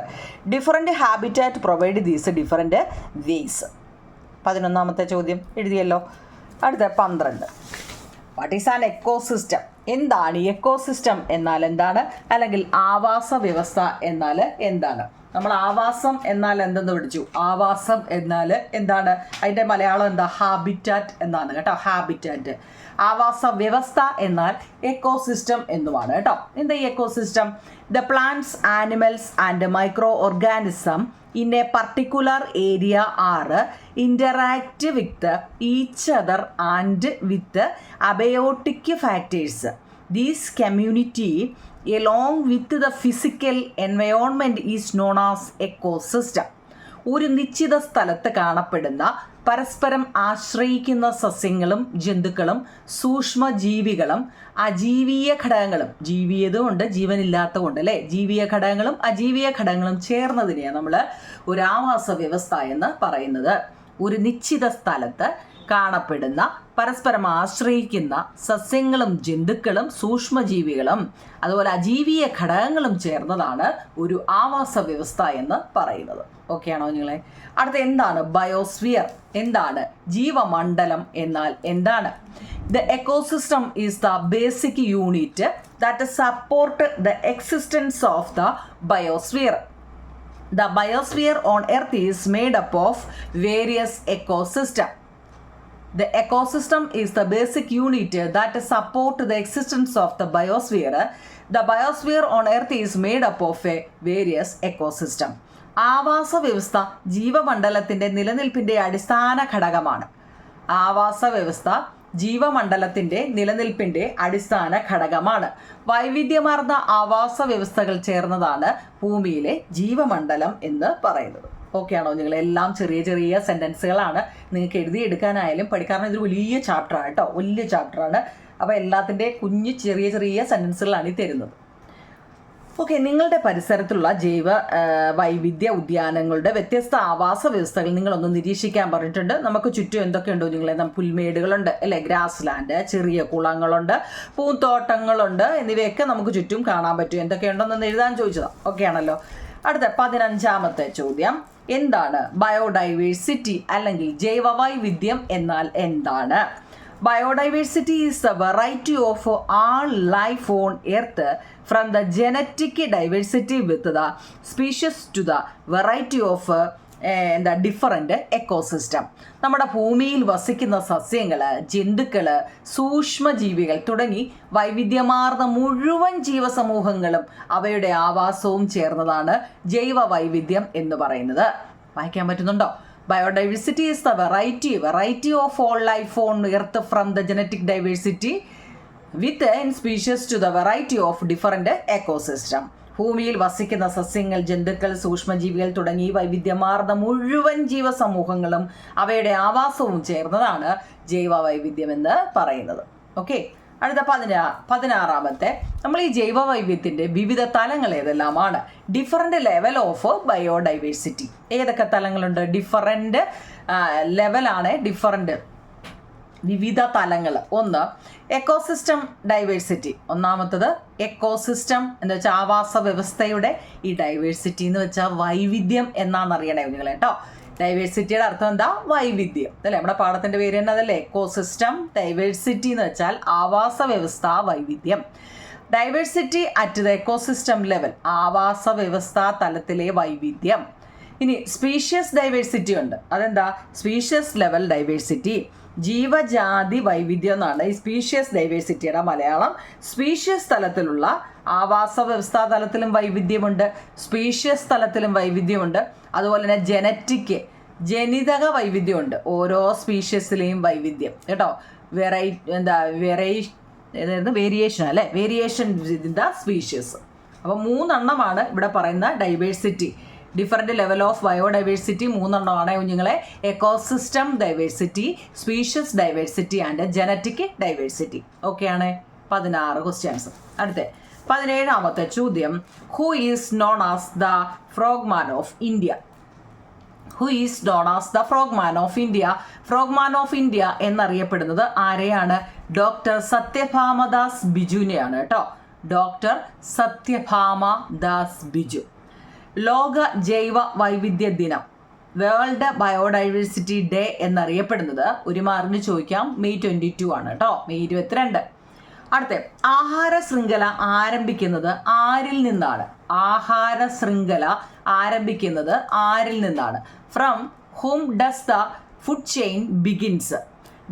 Different habitat provide these different ways. 11ാമത്തെ ചോദ്യം എഴുതിയല്ലോ. അടുത്ത 12, വാട്ട് ഈസ് ആൻ എക്കോസിസ്റ്റം? എന്താണ് എക്കോസിസ്റ്റം എന്നാൽ എന്താണ്? അല്ലെങ്കിൽ ആവാസ വ്യവസ്ഥ എന്നാൽ എന്താണ്? നമ്മൾ ആവാസം എന്നാൽ എന്തെന്ന് പഠിച്ചു. ആവാസം എന്നാൽ എന്താണ്? അതിൻ്റെ മലയാളം എന്താ? ഹാബിറ്റാറ്റ് എന്നാണ് കേട്ടോ. ഹാബിറ്റാറ്റ്. ആവാസ വ്യവസ്ഥ എന്നാൽ എക്കോസിസ്റ്റം എന്നുമാണ് കേട്ടോ. എന്താ ഈ ecosystem? The plants, animals and micro organism in a particular area are interact with each other and with abiotic factors. This community along with the physical environment is known as ecosystem. ഒരു നിശ്ചിത സ്ഥലത്ത് കാണപ്പെടുന്ന പരസ്പരം ആശ്രയിക്കുന്ന സസ്യങ്ങളും ജന്തുക്കളും സൂക്ഷ്മജീവികളും അജീവീയ ഘടകങ്ങളും, ജീവിയതുകൊണ്ട് ജീവനില്ലാത്തതുകൊണ്ട് അല്ലേ, ജീവിയ ഘടകങ്ങളും അജീവീയ ഘടകങ്ങളും ചേർന്നതിനെയാണ് നമ്മൾ ഒരു ആവാസ വ്യവസ്ഥ എന്ന് പറയുന്നത്. ഒരു നിശ്ചിത സ്ഥലത്ത് കാണപ്പെടുന്ന പരസ്പരം ആശ്രയിക്കുന്ന സസ്യങ്ങളും ജന്തുക്കളും സൂക്ഷ്മജീവികളും അതുപോലെ അജീവീയ ഘടകങ്ങളും ചേർന്നതാണ് ഒരു ആവാസ വ്യവസ്ഥ എന്ന് പറയുന്നത്. ഓക്കെ ആണോ നിങ്ങളെ? അടുത്ത എന്താണ് ബയോസ്ഫിയർ? എന്താണ് ജീവമണ്ഡലം എന്നാൽ എന്താണ്? The ecosystem is the basic unit that support the existence of the biosphere. The biosphere on Earth is made up of various ecosystems. The ecosystem is the basic unit that support the existence of the biosphere. The biosphere on Earth is made up of various ecosystems. ആവാസ വ്യവസ്ഥ ജീവമണ്ഡലത്തിൻ്റെ നിലനിൽപ്പിൻ്റെ അടിസ്ഥാന ഘടകമാണ്. ആവാസ വ്യവസ്ഥ ജീവമണ്ഡലത്തിൻ്റെ നിലനിൽപ്പിൻ്റെ അടിസ്ഥാന ഘടകമാണ്. വൈവിധ്യമാർന്ന ആവാസ വ്യവസ്ഥകൾ ചേർന്നതാണ് ഭൂമിയിലെ ജീവമണ്ഡലം എന്ന് പറയുന്നത്. ഓക്കെ ആണോ? നിങ്ങളെല്ലാം ചെറിയ ചെറിയ സെൻറ്റൻസുകളാണ്, നിങ്ങൾക്ക് എഴുതിയെടുക്കാനായാലും പഠിക്കാനും ഇതൊരു വലിയ ചാപ്റ്ററാണ് കേട്ടോ, വലിയ ചാപ്റ്ററാണ്. അപ്പോൾ എല്ലാത്തിൻ്റെ കുഞ്ഞ് ചെറിയ ചെറിയ സെൻറ്റൻസുകളാണ് ഈ തരുന്നത്. ഓക്കെ, നിങ്ങളുടെ പരിസരത്തുള്ള ജൈവ വൈവിധ്യ ഉദ്യാനങ്ങളുടെ വ്യത്യസ്ത ആവാസ വ്യവസ്ഥകൾ നിങ്ങളൊന്ന് നിരീക്ഷിക്കാൻ പറഞ്ഞിട്ടുണ്ട്. നമുക്ക് ചുറ്റും എന്തൊക്കെയുണ്ടോ നിങ്ങളെ? പുൽമേടുകളുണ്ട് അല്ലേ, ഗ്രാസ് ലാൻഡ്, ചെറിയ കുളങ്ങളുണ്ട്, പൂന്തോട്ടങ്ങളുണ്ട്, എന്നിവയൊക്കെ നമുക്ക് ചുറ്റും കാണാൻ പറ്റും. എന്തൊക്കെയുണ്ടോന്ന് എഴുതാൻ ചോദിച്ചതാണ്. ഓക്കെ ആണല്ലോ. അടുത്ത 15ാമത്തെ ചോദ്യം, എന്താണ് ബയോഡൈവേഴ്സിറ്റി അല്ലെങ്കിൽ ജൈവവൈവിധ്യം എന്നാൽ എന്താണ്? Biodiversity is the variety of all life on earth from the genetic diversity with the species to the variety of the different ecosystem. നമ്മുടെ ഭൂമിയിൽ വസിക്കുന്ന സസ്യങ്ങൾ, ജന്തുക്കൾ, സൂക്ഷ്മജീവികൾ തുടങ്ങി വൈവിധ്യമാർന്ന മുഴുവൻ ജീവസമൂഹങ്ങളും അവയുടെ ആവാസവും ചേർന്നതാണ് ജൈവ വൈവിധ്യം എന്ന് പറയുന്നത്. വായിക്കാൻ പറ്റുന്നുണ്ടോ? Biodiversity is the variety of all life on earth from the genetic diversity within species to the variety of different ecosystem. ഭൂമിയിൽ വസിക്കുന്ന സസ്യങ്ങൾ, ജന്തുക്കൾ, സൂക്ഷ്മജീവികൾ തുടങ്ങി വൈവിധ്യമാർന്ന മുഴുവൻ ജീവസമൂഹങ്ങളും അവയുടെ ആവാസവും ചേർന്നതാണ് ജൈവ വൈവിധ്യം എന്ന് പറയുന്നത്. ഓക്കെ, അടുത്ത 16 നമ്മൾ ഈ ജൈവ വൈവിധ്യത്തിൻ്റെ വിവിധ തലങ്ങൾ ഏതെല്ലാമാണ്? Different level of biodiversity. ഏതൊക്കെ തലങ്ങളുണ്ട്? ഡിഫറൻറ്റ് ലെവലാണ്, ഡിഫറൻറ്റ് വിവിധ തലങ്ങൾ. ഒന്ന് എക്കോസിസ്റ്റം ഡൈവേഴ്സിറ്റി. ഒന്നാമത്തത് എക്കോസിസ്റ്റം എന്ന് വെച്ചാൽ ആവാസ വ്യവസ്ഥയുടെ ഈ ഡൈവേഴ്സിറ്റി എന്ന് വെച്ചാൽ വൈവിധ്യം എന്നാണെന്നറിയണേ നിങ്ങൾ കേട്ടോ. ഡൈവേഴ്സിറ്റിയുടെ അർത്ഥം എന്താ? വൈവിധ്യം അല്ലേ? നമ്മുടെ പാഠത്തിൻ്റെ പേര് തന്നെ അതല്ലേ, എക്കോസിസ്റ്റം ഡൈവേഴ്സിറ്റി എന്ന് വെച്ചാൽ ആവാസ വ്യവസ്ഥ വൈവിധ്യം. Diversity at the ecosystem level, ആവാസ വ്യവസ്ഥാ തലത്തിലെ വൈവിധ്യം. ഇനി സ്പീഷ്യസ് ഡൈവേഴ്സിറ്റി ഉണ്ട്. അതെന്താ? സ്പീഷ്യസ് ലെവൽ ഡൈവേഴ്സിറ്റി, ജീവജാതി വൈവിധ്യം എന്നാണ് ഈ സ്പീഷ്യസ് ഡൈവേഴ്സിറ്റിയുടെ മലയാളം. സ്പീഷ്യസ് തലത്തിലുള്ള ആവാസ വ്യവസ്ഥാ തലത്തിലും വൈവിധ്യമുണ്ട്, സ്പീഷ്യസ് തലത്തിലും വൈവിധ്യമുണ്ട്. അതുപോലെ തന്നെ ജനിതക വൈവിധ്യമുണ്ട്, ഓരോ സ്പീഷ്യസിലെയും വൈവിധ്യം കേട്ടോ. വേരിയേഷൻ അല്ലേ, വേരിയേഷൻ ഇൻ ദ സ്പീഷ്യസ്. അപ്പോൾ 3 ഇവിടെ പറയുന്ന diversity. Different level of biodiversity 3 കുഞ്ഞുങ്ങളെ. Ecosystem diversity, species diversity and genetic diversity. ഓക്കെയാണ് 16 ക്വസ്റ്റ്യൻസ്. അടുത്ത 17 ചോദ്യം, who is known as the frogman of India? Who is known as the frogman of India? Frogman of India എന്നറിയപ്പെടുന്നത് ആരെയാണ്? Doctor Sathyabhama Das ബിജുവിനെയാണ് കേട്ടോ. Doctor Sathyabhama Das Biju. ലോക ജൈവ വൈവിധ്യ ദിനം, വേൾഡ് ബയോഡൈവേഴ്സിറ്റി ഡേ എന്നറിയപ്പെടുന്നത്, ഒരു മാർക്കിന് ചോദിക്കാം, മെയ് 22 ആണ് കേട്ടോ, മെയ് 22. അടുത്ത ആഹാര ശൃംഖല ആരംഭിക്കുന്നത് ആരിൽ നിന്നാണ്? ആഹാര ശൃംഖല ആരംഭിക്കുന്നത് ആരിൽ നിന്നാണ്? From whom does the food chain begins?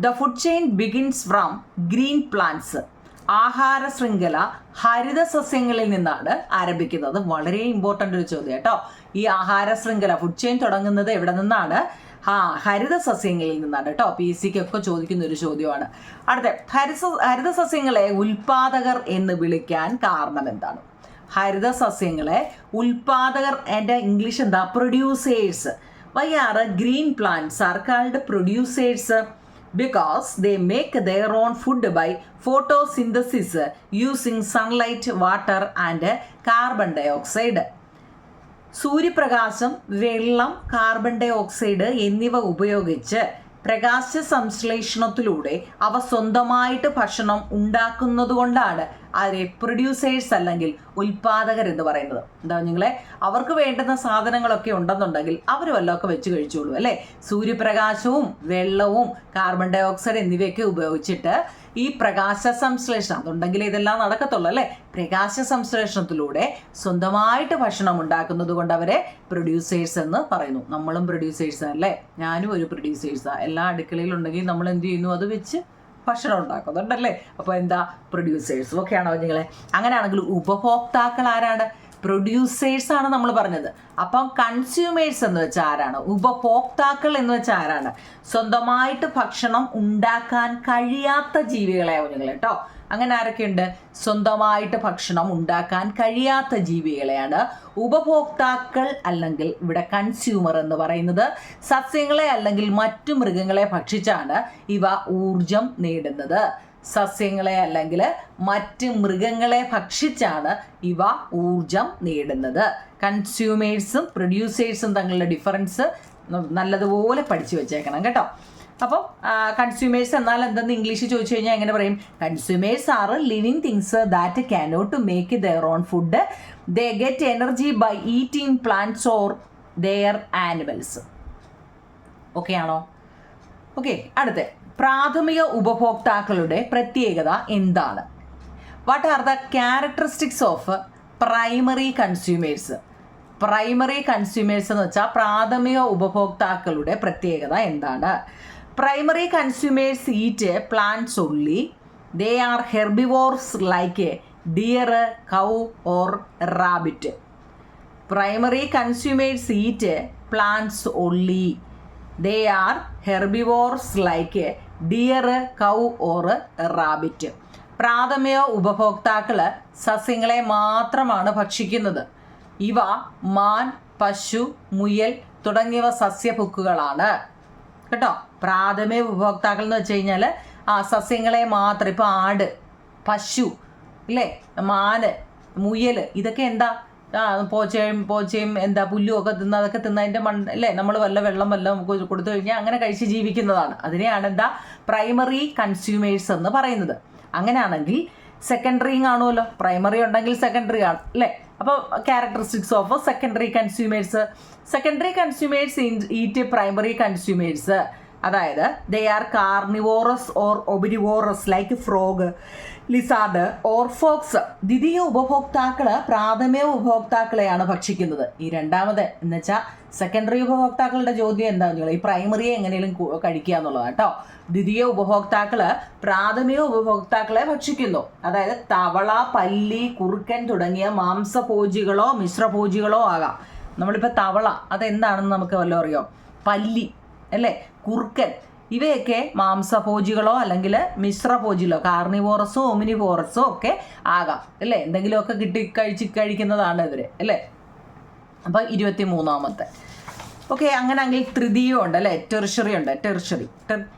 The food chain begins from green plants. ആഹാര ശൃംഖല ഹരിത സസ്യങ്ങളിൽ നിന്നാണ് ആരംഭിക്കുന്നത്. വളരെ ഇമ്പോർട്ടൻ്റ് ഒരു ചോദ്യം കേട്ടോ. ഈ ആഹാര ശൃംഖല ഫുഡ് ചെയിൻ തുടങ്ങുന്നത് എവിടെ നിന്നാണ്? ഹരിത സസ്യങ്ങളിൽ നിന്നാണ് കേട്ടോ. PSCക്കൊക്കെ ചോദിക്കുന്ന ഒരു ചോദ്യമാണ്. അടുത്ത ഹരിത സസ്യങ്ങളെ ഉൽപാദകർ എന്ന് വിളിക്കാൻ കാരണം എന്താണ്? ഹരിത സസ്യങ്ങളെ ഉൽപാദകർ, എൻ്റെ ഇംഗ്ലീഷ് എന്താ? Producers. Why are green plants are called producers? Because they make their own food by photosynthesis using sunlight, water and carbon dioxide. സൂര്യപ്രകാശം, വെള്ളം, കാർബൺ ഡൈ ഓക്സൈഡ് എന്നിവ ഉപയോഗിച്ച് പ്രകാശ സംശ്ലേഷണത്തിലൂടെ അവ സ്വന്തമായിട്ട് ഭക്ഷണം ഉണ്ടാക്കുന്നത് കൊണ്ടാണ് അവരെ പ്രൊഡ്യൂസേഴ്സ് അല്ലെങ്കിൽ ഉൽപാദകർ എന്ന് പറയുന്നത്. എന്താ നിങ്ങളെ, അവർക്ക് വേണ്ടുന്ന സാധനങ്ങളൊക്കെ ഉണ്ടെന്നുണ്ടെങ്കിൽ അവർ വല്ലതൊക്കെ വെച്ച് കഴിച്ചോളൂ അല്ലേ. സൂര്യപ്രകാശവും വെള്ളവും കാർബൺ ഡൈ ഓക്സൈഡ് എന്നിവയൊക്കെ ഉപയോഗിച്ചിട്ട് ഈ പ്രകാശ സംശ്ലേഷണം, അതുണ്ടെങ്കിൽ ഇതെല്ലാം നടക്കത്തുള്ളൂ അല്ലേ. പ്രകാശ സംശ്ലേഷണത്തിലൂടെ സ്വന്തമായിട്ട് ഭക്ഷണം ഉണ്ടാക്കുന്നത് കൊണ്ട് അവരെ പ്രൊഡ്യൂസേഴ്സ് എന്ന് പറയുന്നു. നമ്മളും പ്രൊഡ്യൂസേഴ്സാണ് അല്ലേ, ഞാനും ഒരു പ്രൊഡ്യൂസേഴ്സാണ്. എല്ലാ അടുക്കളയിലുണ്ടെങ്കിൽ നമ്മൾ എന്ത് ചെയ്യുന്നു? അത് വെച്ച് ഭക്ഷണം ഉണ്ടാക്കുന്നുണ്ടല്ലേ. അപ്പോൾ എന്താ? പ്രൊഡ്യൂസേഴ്സ്. ഓക്കെ ആണോ നിങ്ങളെ? അങ്ങനെയാണെങ്കിൽ ഉപഭോക്താക്കൾ ആരാണ്? പ്രൊഡ്യൂസേഴ്സ് ആണ് നമ്മൾ പറഞ്ഞത്. അപ്പം കൺസ്യൂമേഴ്സ് എന്ന് വെച്ചാൽ ആരാണ്? ഉപഭോക്താക്കൾ എന്ന് വെച്ചാൽ ആരാണ്? സ്വന്തമായിട്ട് ഭക്ഷണം ഉണ്ടാക്കാൻ കഴിയാത്ത ജീവികളെ കുഞ്ഞുങ്ങളെ കേട്ടോ. അങ്ങനെ ആരൊക്കെയുണ്ട്? സ്വന്തമായിട്ട് ഭക്ഷണം ഉണ്ടാക്കാൻ കഴിയാത്ത ജീവികളെയാണ് ഉപഭോക്താക്കൾ അല്ലെങ്കിൽ ഇവിടെ കൺസ്യൂമർ എന്ന് പറയുന്നത്. സസ്യങ്ങളെ അല്ലെങ്കിൽ മറ്റു മൃഗങ്ങളെ ഭക്ഷിച്ചാണ് ഇവ ഊർജം നേടുന്നത്. സസ്യങ്ങളെ അല്ലെങ്കിൽ മറ്റ് മൃഗങ്ങളെ ഭക്ഷിച്ചാണ് ഇവ ഊർജം നേടുന്നത്. കൺസ്യൂമേഴ്സും പ്രൊഡ്യൂസേഴ്സും തമ്മിലുള്ള ഡിഫറൻസ് നല്ലതുപോലെ പഠിച്ചു വെച്ചേക്കണം കേട്ടോ. അപ്പോൾ കൺസ്യൂമേഴ്സ് എന്നാൽ എന്തെന്ന് ഇംഗ്ലീഷ് ചോദിച്ചു കഴിഞ്ഞാൽ എങ്ങനെ പറയും? Consumers are living things that cannot to make their own food. They get energy by eating plants or their animals. Okay ആണോ? ഓക്കെ, അടുത്ത പ്രാഥമിക ഉപഭോക്താക്കളുടെ പ്രത്യേകത എന്താണ്? What are the characteristics of primary consumers? Primary consumers എന്ന് വെച്ചാൽ പ്രാഥമിക ഉപഭോക്താക്കളുടെ പ്രത്യേകത എന്താണ്? Primary consumers eat plants only. They are herbivores like deer, cow or rabbit. Primary consumers eat plants only. They are herbivores like deer, cow or rabbit. പ്രാഥമിക ഉപഭോക്താക്കൾ സസ്യങ്ങളെ മാത്രമാണ് ഭക്ഷിക്കുന്നത്. ഇവ മാൻ, പശു, മുയൽ തുടങ്ങിയവ സസ്യഭുക്കുകളാണ് കേട്ടോ. പ്രാഥമിക ഉപഭോക്താക്കൾ എന്ന് വെച്ച് കഴിഞ്ഞാൽ സസ്യങ്ങളെ മാത്രം. ഇപ്പോൾ ആട്, പശു ഇല്ലേ, മാന്, മുയൽ, ഇതൊക്കെ എന്താ പോച്ചയും എന്താ പുല്ലും ഒക്കെ അതൊക്കെ തിന്നതിൻ്റെ അല്ലേ നമ്മൾ വല്ല വെള്ളം കൊടുത്തു കഴിഞ്ഞാൽ അങ്ങനെ കഴിച്ച് ജീവിക്കുന്നതാണ്. അതിനെയാണ് എന്താ പ്രൈമറി കൺസ്യൂമേഴ്സ് എന്ന് പറയുന്നത്. അങ്ങനെയാണെങ്കിൽ സെക്കൻഡറി കാണുമല്ലോ. പ്രൈമറി ഉണ്ടെങ്കിൽ സെക്കൻഡറി ആണ് അല്ലേ. അപ്പോൾ characteristics of secondary consumers eat primary consumers. അതായത് they are carnivorous or omnivorous like frog, lizard or fox. ദ്വിതീയ ഉപഭോക്താക്കൾ പ്രാഥമിക ഉപഭോക്താക്കളെയാണ് ഭക്ഷിക്കുന്നത്. ഈ രണ്ടാമത് എന്ന് വെച്ചാൽ സെക്കൻഡറി ഉപഭോക്താക്കളുടെ ചോദ്യം എന്താണെന്ന് ഈ പ്രൈമറിയെ എങ്ങനെയും കഴിക്കുക എന്നുള്ളതാണ് കേട്ടോ. ദ്വിതീയ ഉപഭോക്താക്കൾ പ്രാഥമിക ഉപഭോക്താക്കളെ ഭക്ഷിക്കുന്നു. അതായത് തവള, പല്ലി, കുറുക്കൻ തുടങ്ങിയ മാംസഭോജികളോ മിശ്രഭോജികളോ ആകാം. നമ്മളിപ്പോൾ തവള അതെന്താണെന്ന് നമുക്ക് വല്ലതും അറിയോ? പല്ലി അല്ലേ, കുറുക്കൻ, ഇവയൊക്കെ മാംസഭോജികളോ അല്ലെങ്കിൽ മിശ്രഭോജികളോ കാർണിവോറസോ ഒമിനിവോറസോ ഒക്കെ ആകാം അല്ലേ. എന്തെങ്കിലുമൊക്കെ കഴിക്കുന്നതാണ് ഇവർ അല്ലേ. അപ്പോൾ 23ാമത്തെ ഓക്കെ. അങ്ങനെയെങ്കിൽ തൃതീയം ഉണ്ട് അല്ലേ, ടെറിഷറി ഉണ്ട്.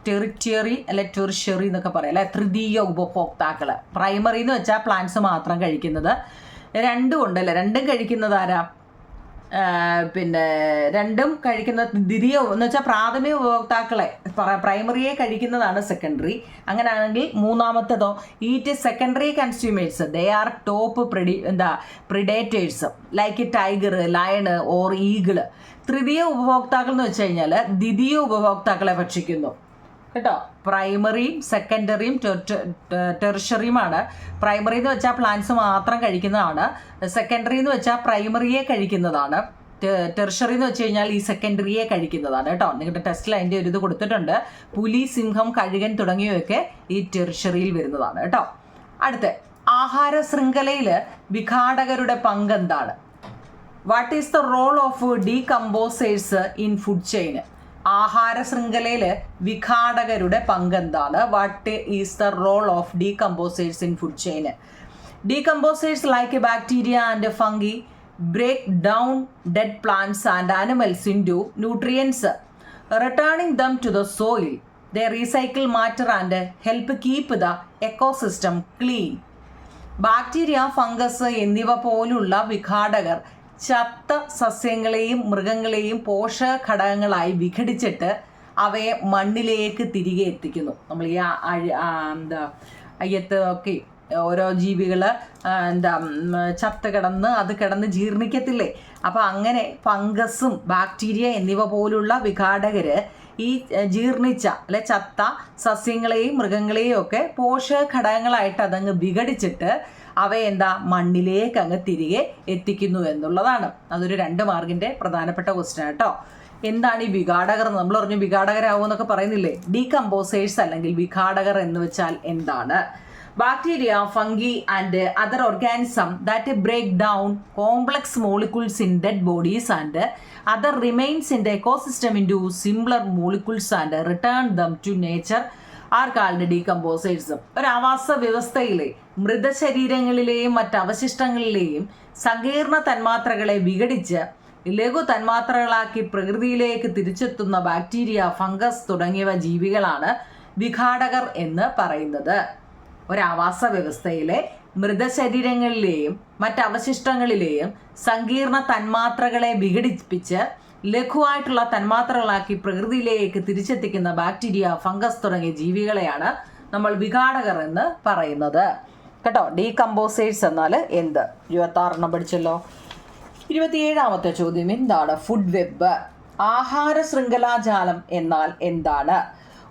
ടെറിറ്ററി അല്ലെ ടെറിഷറി എന്നൊക്കെ പറയാം അല്ലെ. തൃതീയ ഉപഭോക്താക്കൾ. പ്രൈമറി എന്ന് വെച്ചാൽ പ്ലാന്റ്സ് മാത്രം കഴിക്കുന്നത്. രണ്ടും ഉണ്ടല്ലേ, രണ്ടും കഴിക്കുന്നത് ആരാ? പിന്നെ രണ്ടും കഴിക്കുന്ന ദ്വിതീയ എന്ന് വെച്ചാൽ പ്രാഥമിക ഉപഭോക്താക്കളെ പ്രൈമറിയെ കഴിക്കുന്നതാണ് സെക്കൻഡറി. അങ്ങനെയാണെങ്കിൽ മൂന്നാമത്തേതോ eat secondary consumers. They are top predators like tiger, lion or eagle. തൃതീയ ഉപഭോക്താക്കൾ എന്ന് വെച്ച് കഴിഞ്ഞാൽ ദ്വിതീയ ഉപഭോക്താക്കളെ ഭക്ഷിക്കുന്നു കേട്ടോ. പ്രൈമറിയും സെക്കൻഡറിയും ടെറിഷറിയുമാണ്. പ്രൈമറി എന്ന് വെച്ചാൽ പ്ലാന്റ്സ് മാത്രം കഴിക്കുന്നതാണ്. സെക്കൻഡറി എന്ന് വെച്ചാൽ പ്രൈമറിയെ കഴിക്കുന്നതാണ്. ടെറിഷറി എന്ന് വെച്ച് കഴിഞ്ഞാൽ ഈ സെക്കൻഡറിയെ കഴിക്കുന്നതാണ് കേട്ടോ. നിങ്ങളുടെ ടെസ്റ്റിൽ അതിൻ്റെ ഒരു ഇത് കൊടുത്തിട്ടുണ്ട്. പുലി, സിംഹം, കഴുകൻ തുടങ്ങിയവയൊക്കെ ഈ ടെറിഷറിയിൽ വരുന്നതാണ് കേട്ടോ. അടുത്ത ആഹാര ശൃംഖലയിൽ വിഘാടകരുടെ പങ്ക് എന്താണ്? What is the role of decomposers in food chain? ആഹാര ശൃംഖലയിൽ വിഘാടകരുടെ പങ്ക് എന്താണ്? What is the role of decomposers in food chain? Decomposers like bacteria and fungi break down dead plants and animals into nutrients, returning them to the soil. They recycle matter and help keep the ecosystem clean. Bacteria, fungus എന്നിവ പോലുള്ള വിഘാടകർ ചത്ത സസ്യങ്ങളെയും മൃഗങ്ങളെയും പോഷക ഘടകങ്ങളായി വിഘടിച്ചിട്ട് അവയെ മണ്ണിലേക്ക് തിരികെ എത്തിക്കുന്നു. നമ്മൾ ഈ അയ്യത്ത് ഒക്കെ ഓരോ ജീവികൾ ചത്ത് കിടന്ന് ജീർണിക്കത്തില്ലേ. അപ്പോൾ അങ്ങനെ ഫംഗസും ബാക്ടീരിയ എന്നിവ പോലുള്ള വിഘാടകർ ഈ ജീർണിച്ച അല്ലെ ചത്ത സസ്യങ്ങളെയും മൃഗങ്ങളെയും ഒക്കെ പോഷക ഘടകങ്ങളായിട്ട് അതങ്ങ് വിഘടിച്ചിട്ട് അവയെന്താ മണ്ണിലേക്ക് അങ്ങ് തിരികെ എത്തിക്കുന്നു എന്നുള്ളതാണ്. അതൊരു 2 മാർക്കിൻ്റെ പ്രധാനപ്പെട്ട ക്വസ്റ്റ്യൻ കേട്ടോ. എന്താണ് ഈ വിഘാടകർ? നമ്മൾ പറഞ്ഞു വിഘാടകരാകുമെന്നൊക്കെ പറയുന്നില്ലേ. ഡീകമ്പോസേഴ്സ് അല്ലെങ്കിൽ വിഘാടകർ എന്ന് വെച്ചാൽ എന്താണ്? Bacteria, fungi and other organisms that break down complex molecules in dead bodies and other remains in the ecosystem into simpler molecules and return them to nature are called decomposers. ഒരു ആവാസ വ്യവസ്ഥയിലെ മൃതശരീരങ്ങളിലെയും മറ്റവശിഷ്ടങ്ങളിലെയും സങ്കീർണ തന്മാത്രകളെ വിഘടിച്ച് ലഘു തന്മാത്രകളാക്കി പ്രകൃതിയിലേക്ക് തിരിച്ചെത്തുന്ന bacteria, fungus തുടങ്ങിയവ ജീവികളാണ് വിഘാടകർ എന്ന് പറയുന്നത്. ഒരാവാസ വ്യവസ്ഥയിലെ മൃതശരീരങ്ങളിലെയും മറ്റവശിഷ്ടങ്ങളിലെയും സങ്കീർണ തന്മാത്രകളെ വിഘടിപ്പിച്ച് ലഘുവായിട്ടുള്ള തന്മാത്രകളാക്കി പ്രകൃതിയിലേക്ക് തിരിച്ചെത്തിക്കുന്ന bacteria, fungus തുടങ്ങിയ ജീവികളെയാണ് നമ്മൾ വിഘാടകർ എന്ന് പറയുന്നത് കേട്ടോ. ഡീകമ്പോസേഴ്സ് എന്നാൽ എന്ത്? 26 പഠിച്ചല്ലോ. 27ാമത്തെ ചോദ്യം എന്താണ്? Food web. ആഹാര ശൃംഖലാജാലം എന്നാൽ എന്താണ്?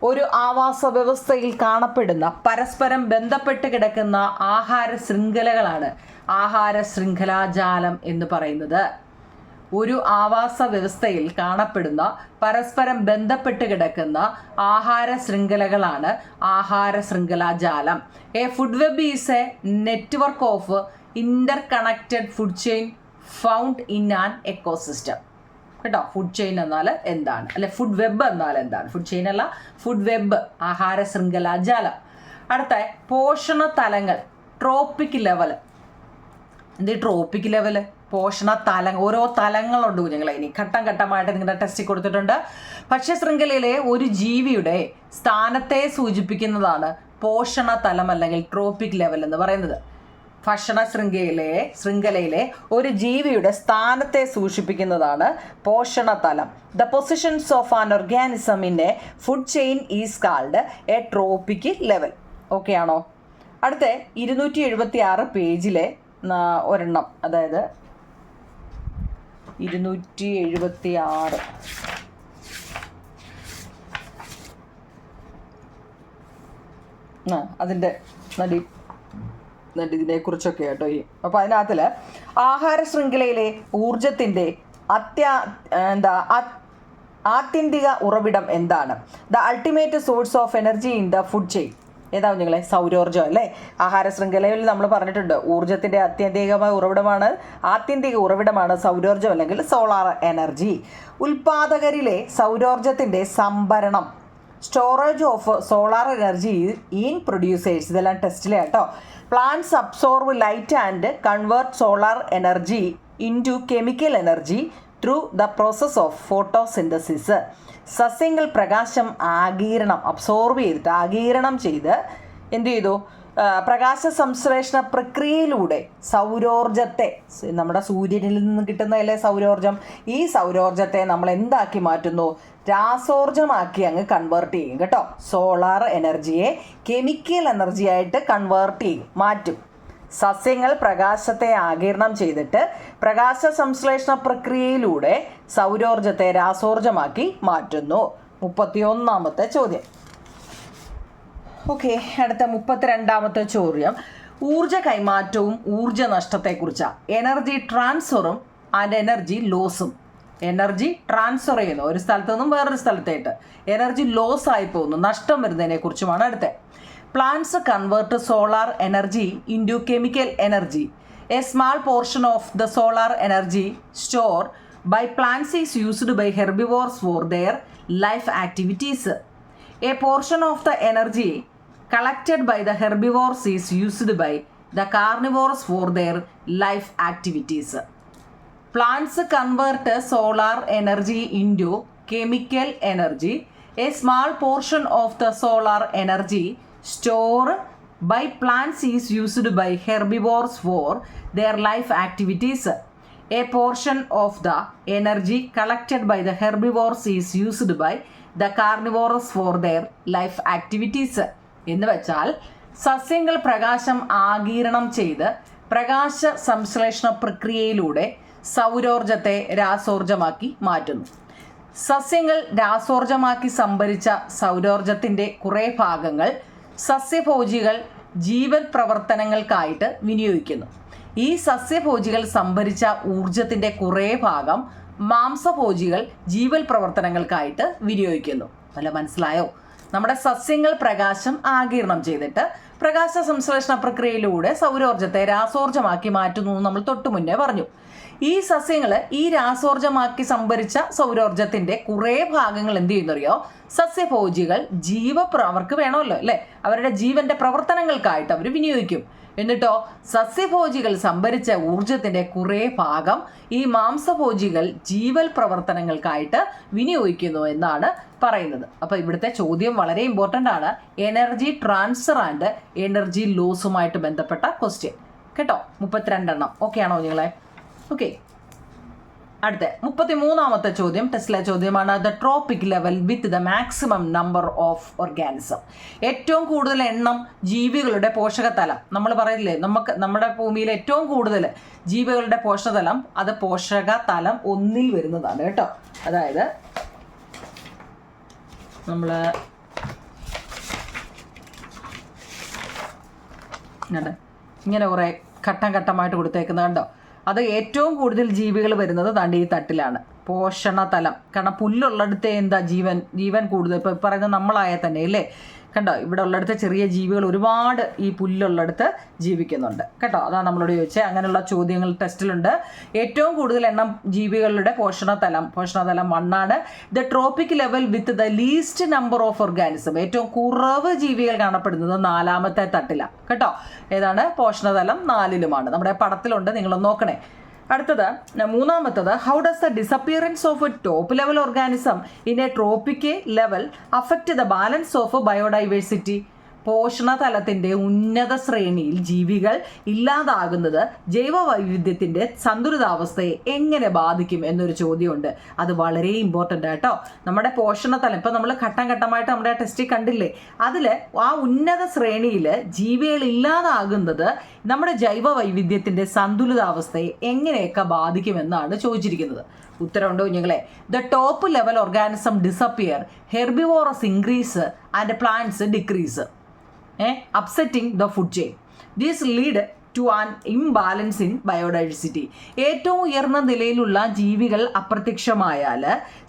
ഒരു ആവാസ വ്യവസ്ഥയിൽ കാണപ്പെടുന്ന പരസ്പരം ബന്ധപ്പെട്ട് കിടക്കുന്ന ആഹാര ശൃംഖലകളാണ് ആഹാര ശൃംഖലാജാലം എന്ന് പറയുന്നത്. ഒരു ആവാസ വ്യവസ്ഥയിൽ കാണപ്പെടുന്ന പരസ്പരം ബന്ധപ്പെട്ട് കിടക്കുന്ന ആഹാര ശൃംഖലകളാണ് ആഹാര ശൃംഖലാജാലം. A food web is a network of interconnected food chain found in an ecosystem. കേട്ടോ. ഫുഡ് ചെയിൻ എന്നാൽ എന്താണ്, അല്ലെ ഫുഡ് വെബ് എന്നാൽ എന്താണ്? ഫുഡ് ചെയിൻ അല്ല, ഫുഡ് വെബ്, ആഹാര ശൃംഖലാജാലം. അടുത്ത പോഷണ തലങ്ങൾ, ട്രോപ്പിക് ലെവൽ. എന്ത് ട്രോപ്പിക് ലെവല്? പോഷണ തലങ്ങൾ, ഓരോ തലങ്ങളുണ്ട് കുഞ്ഞുങ്ങളെ. ഇനി ഘട്ടം ഘട്ടമായിട്ട് നിങ്ങളുടെ ടെസ്റ്റിൽ കൊടുത്തിട്ടുണ്ട്. ഭക്ഷ്യശൃംഖലയിലെ ഒരു ജീവിയുടെ സ്ഥാനത്തെ സൂചിപ്പിക്കുന്നതാണ് പോഷണ തലം അല്ലെങ്കിൽ ട്രോപ്പിക് ലെവൽ എന്ന് പറയുന്നത്. ഭക്ഷണ ശൃംഖലയിലെ ഒരു ജീവിയുടെ സ്ഥാനത്തെ സൂചിപ്പിക്കുന്നതാണ് പോഷണ തലം. The positions of an organism in A food chain is called A trophic level. Okay ആണോ? അടുത്ത 276 പേജിലെ ഒരെണ്ണം, അതായത് 276 അതിൻ്റെ ഇതിനെക്കുറിച്ചൊക്കെ കേട്ടോ. അപ്പോൾ അതിനകത്തിൽ ആഹാര ശൃംഖലയിലെ ഊർജത്തിൻ്റെ ആത്യന്തിക ഉറവിടം എന്താണ്? The ultimate source of energy in the food chain. ഏതാ കുഞ്ഞുങ്ങളെ? സൗരോർജ്ജം അല്ലേ. ആഹാര ശൃംഖലയിൽ നമ്മൾ പറഞ്ഞിട്ടുണ്ട് ഊർജ്ജത്തിൻ്റെ ആത്യന്തിക ഉറവിടമാണ് സൗരോർജ്ജം അല്ലെങ്കിൽ സോളാർ എനർജി. ഉൽപാദകരിലെ സൗരോർജ്ജത്തിൻ്റെ സംഭരണം, storage of solar energy in producers. ഇതെല്ലാം ടെസ്റ്റിലെ കേട്ടോ. Plants absorb light and convert solar energy into chemical energy through the process of photosynthesis. സസ്യങ്ങൾ പ്രകാശം ആഗീരണം ചെയ്ത് എന്ത് ചെയ്തു? പ്രകാശ സംശ്ലേഷണ പ്രക്രിയയിലൂടെ സൗരോർജത്തെ, നമ്മുടെ സൂര്യനിൽ നിന്ന് കിട്ടുന്നതല്ലേ സൗരോർജം, ഈ സൗരോർജത്തെ നമ്മൾ എന്താക്കി മാറ്റുന്നു? രാസോർജമാക്കി അങ്ങ് കൺവേർട്ട് ചെയ്യും കേട്ടോ. സോളാർ എനർജിയെ കെമിക്കൽ എനർജി ആയിട്ട് കൺവേർട്ട് ചെയ്യും, മാറ്റും. സസ്യങ്ങൾ പ്രകാശത്തെ ആഗിരണം ചെയ്തിട്ട് പ്രകാശ സംശ്ലേഷണ പ്രക്രിയയിലൂടെ സൗരോർജത്തെ രാസോർജമാക്കി മാറ്റുന്നു. 31ാമത്തെ ചോദ്യം. ഓക്കെ, അടുത്ത 32ാമത്തെ ചോദ്യം ഊർജ കൈമാറ്റവും ഊർജ നഷ്ടത്തെക്കുറിച്ചാണ്. എനർജി ട്രാൻസ്ഫറും ആൻഡ് എനർജി ലോസും. എനർജി ട്രാൻസ്ഫർ ചെയ്യുന്നു ഒരു സ്ഥലത്തു നിന്നും വേറൊരു സ്ഥലത്തേട്ട്, എനർജി ലോസ് ആയി പോകുന്നു, നഷ്ടം വരുന്നതിനെ കുറിച്ചുമാണ് അടുത്ത. Plants convert solar energy into chemical energy. A small portion of the solar energy store by plants is used by herbivores for their life activities. A portion of the energy collected by the herbivores is used by the carnivores for their life activities. Plants convert solar energy into chemical energy. A small portion of the solar energy stored by plants is used by herbivores for their life activities. A portion of the energy collected by the herbivores is used by the carnivores for their life activities. എന്ന് വെച്ചാൽ സസ്യങ്ങൾ പ്രകാശം ആഗിരണം ചെയ്ത് പ്രകാശ സംശ്ലേഷണ പ്രക്രിയയിലൂടെ സൗരോർജത്തെ രാസോർജമാക്കി മാറ്റുന്നു. സസ്യങ്ങൾ രാസോർജമാക്കി സംഭരിച്ച സൗരോർജത്തിൻ്റെ കുറേ ഭാഗങ്ങൾ സസ്യഭോജികൾ ജീവൻ പ്രവർത്തനങ്ങൾക്കായിട്ട് വിനിയോഗിക്കുന്നു. ഈ സസ്യഭോജികൾ സംഭരിച്ച ഊർജത്തിൻ്റെ കുറേ ഭാഗം മാംസഭോജികൾ ജീവൽ പ്രവർത്തനങ്ങൾക്കായിട്ട് വിനിയോഗിക്കുന്നു. വല്ല മനസ്സിലായോ? നമ്മുടെ സസ്യങ്ങൾ പ്രകാശം ആഗിരണം ചെയ്തിട്ട് പ്രകാശ സംശ്ലേഷണ പ്രക്രിയയിലൂടെ സൗരോർജത്തെ രാസോർജമാക്കി മാറ്റുന്നു നമ്മൾ തൊട്ടു മുന്നേ പറഞ്ഞു. ഈ സസ്യങ്ങൾ ഈ രാസോർജമാക്കി സംഭരിച്ച സൗരോർജത്തിൻ്റെ കുറേ ഭാഗങ്ങൾ എന്ത് ചെയ്യുന്നറിയോ? സസ്യഭോജികൾ അവർക്ക് വേണമല്ലോ അല്ലേ, അവരുടെ ജീവന്റെ പ്രവർത്തനങ്ങൾക്കായിട്ട് അവർ വിനിയോഗിക്കും. എന്നിട്ടോ സസ്യഭോജികൾ സംഭരിച്ച ഊർജത്തിൻ്റെ കുറേ ഭാഗം ഈ മാംസഭോജികൾ ജീവൽ പ്രവർത്തനങ്ങൾക്കായിട്ട് വിനിയോഗിക്കുന്നു എന്നാണ് പറയുന്നത്. അപ്പോൾ ഇവിടുത്തെ ചോദ്യം വളരെ ഇമ്പോർട്ടൻ്റ് ആണ്. എനർജി ട്രാൻസ്ഫർ ആൻഡ് എനർജി ലോസുമായിട്ട് ബന്ധപ്പെട്ട ക്വസ്റ്റ്യൻ കേട്ടോ. 32 എണ്ണം. ഓക്കെ ആണോ നിങ്ങളെ? ഓക്കെ, അടുത്ത 33ാമത്തെ ചോദ്യം ടെസ്റ്റിലെ ചോദ്യമാണ്. The tropic level with the maximum number of organism. ഏറ്റവും കൂടുതൽ എണ്ണം ജീവികളുടെ പോഷകതലം. നമ്മൾ പറയില്ലേ, നമ്മുടെ ഭൂമിയിൽ ഏറ്റവും കൂടുതൽ ജീവികളുടെ പോഷകതലം, അത് പോഷകതലം 1 വരുന്നതാണ് കേട്ടോ. അതായത് നമ്മൾ ഇങ്ങനെ കുറേ ഘട്ടം ഘട്ടമായിട്ട് കൊടുത്തേക്കുന്നത് കണ്ടോ. അത് ഏറ്റവും കൂടുതൽ ജീവികൾ വരുന്നത് താണ്ട് ഈ തട്ടിലാണ്, പോഷണതലം. കാരണം പുല്ലുള്ളിടത്തെ എന്താ ജീവൻ കൂടുതൽ. ഇപ്പോൾ പറയുന്നത് നമ്മളായാൽ തന്നെ അല്ലേ, കണ്ടോ, ഇവിടെ ഉള്ളിടത്ത് ചെറിയ ജീവികൾ ഒരുപാട് ഈ പുല്ലുള്ളിടത്ത് ജീവിക്കുന്നുണ്ട് കേട്ടോ. അതാണ് നമ്മളോട് ചോദിച്ചത്. അങ്ങനെയുള്ള ചോദ്യങ്ങൾ ടെസ്റ്റിലുണ്ട്. ഏറ്റവും കൂടുതൽ എണ്ണം ജീവികളുടെ പോഷണതലം 1 the tropic level with the least number of organism. ഏറ്റവും കുറവ് ജീവികൾ കാണപ്പെടുന്നത് 4ാമത്തെ തട്ടിലാണ് കേട്ടോ. ഏതാണ്? പോഷണതലം 4ലുമാണ്. നമ്മുടെ പടത്തിലുണ്ട്, നിങ്ങളൊന്ന് നോക്കണേ. അടുത്തത് 3ാമത്തത്, how does the disappearance of a top level organism in a trophic level affect the balance of biodiversity. പോഷണതലത്തിൻ്റെ ഉന്നത ശ്രേണിയിൽ ജീവികൾ ഇല്ലാതാകുന്നത് ജൈവവൈവിധ്യത്തിൻ്റെ സന്തുലിതാവസ്ഥയെ എങ്ങനെ ബാധിക്കും എന്നൊരു ചോദ്യമുണ്ട്. അത് വളരെ ഇമ്പോർട്ടൻ്റ് ആട്ടോ. നമ്മുടെ പോഷണതലം ഇപ്പം നമ്മൾ ഘട്ടം ഘട്ടമായിട്ട് നമ്മുടെ ടെസ്റ്റിൽ കണ്ടില്ലേ, അതിൽ ആ ഉന്നത ശ്രേണിയിൽ ജീവികൾ ഇല്ലാതാകുന്നത് നമ്മുടെ ജൈവവൈവിധ്യത്തിൻ്റെ സന്തുലിതാവസ്ഥയെ എങ്ങനെയൊക്കെ ബാധിക്കുമെന്നാണ് ചോദിച്ചിരിക്കുന്നത്. ഉത്തരവുണ്ടോ കുഞ്ഞുങ്ങളെ? The top level organism disappear, herbivorous increase and plants decrease, upsetting the food chain. This lead to an imbalance in biodiversity. ഏറ്റവും ഉയർന്ന നിലയിലുള്ള ജീവികൾ അപ്രത്യക്ഷമായാൽ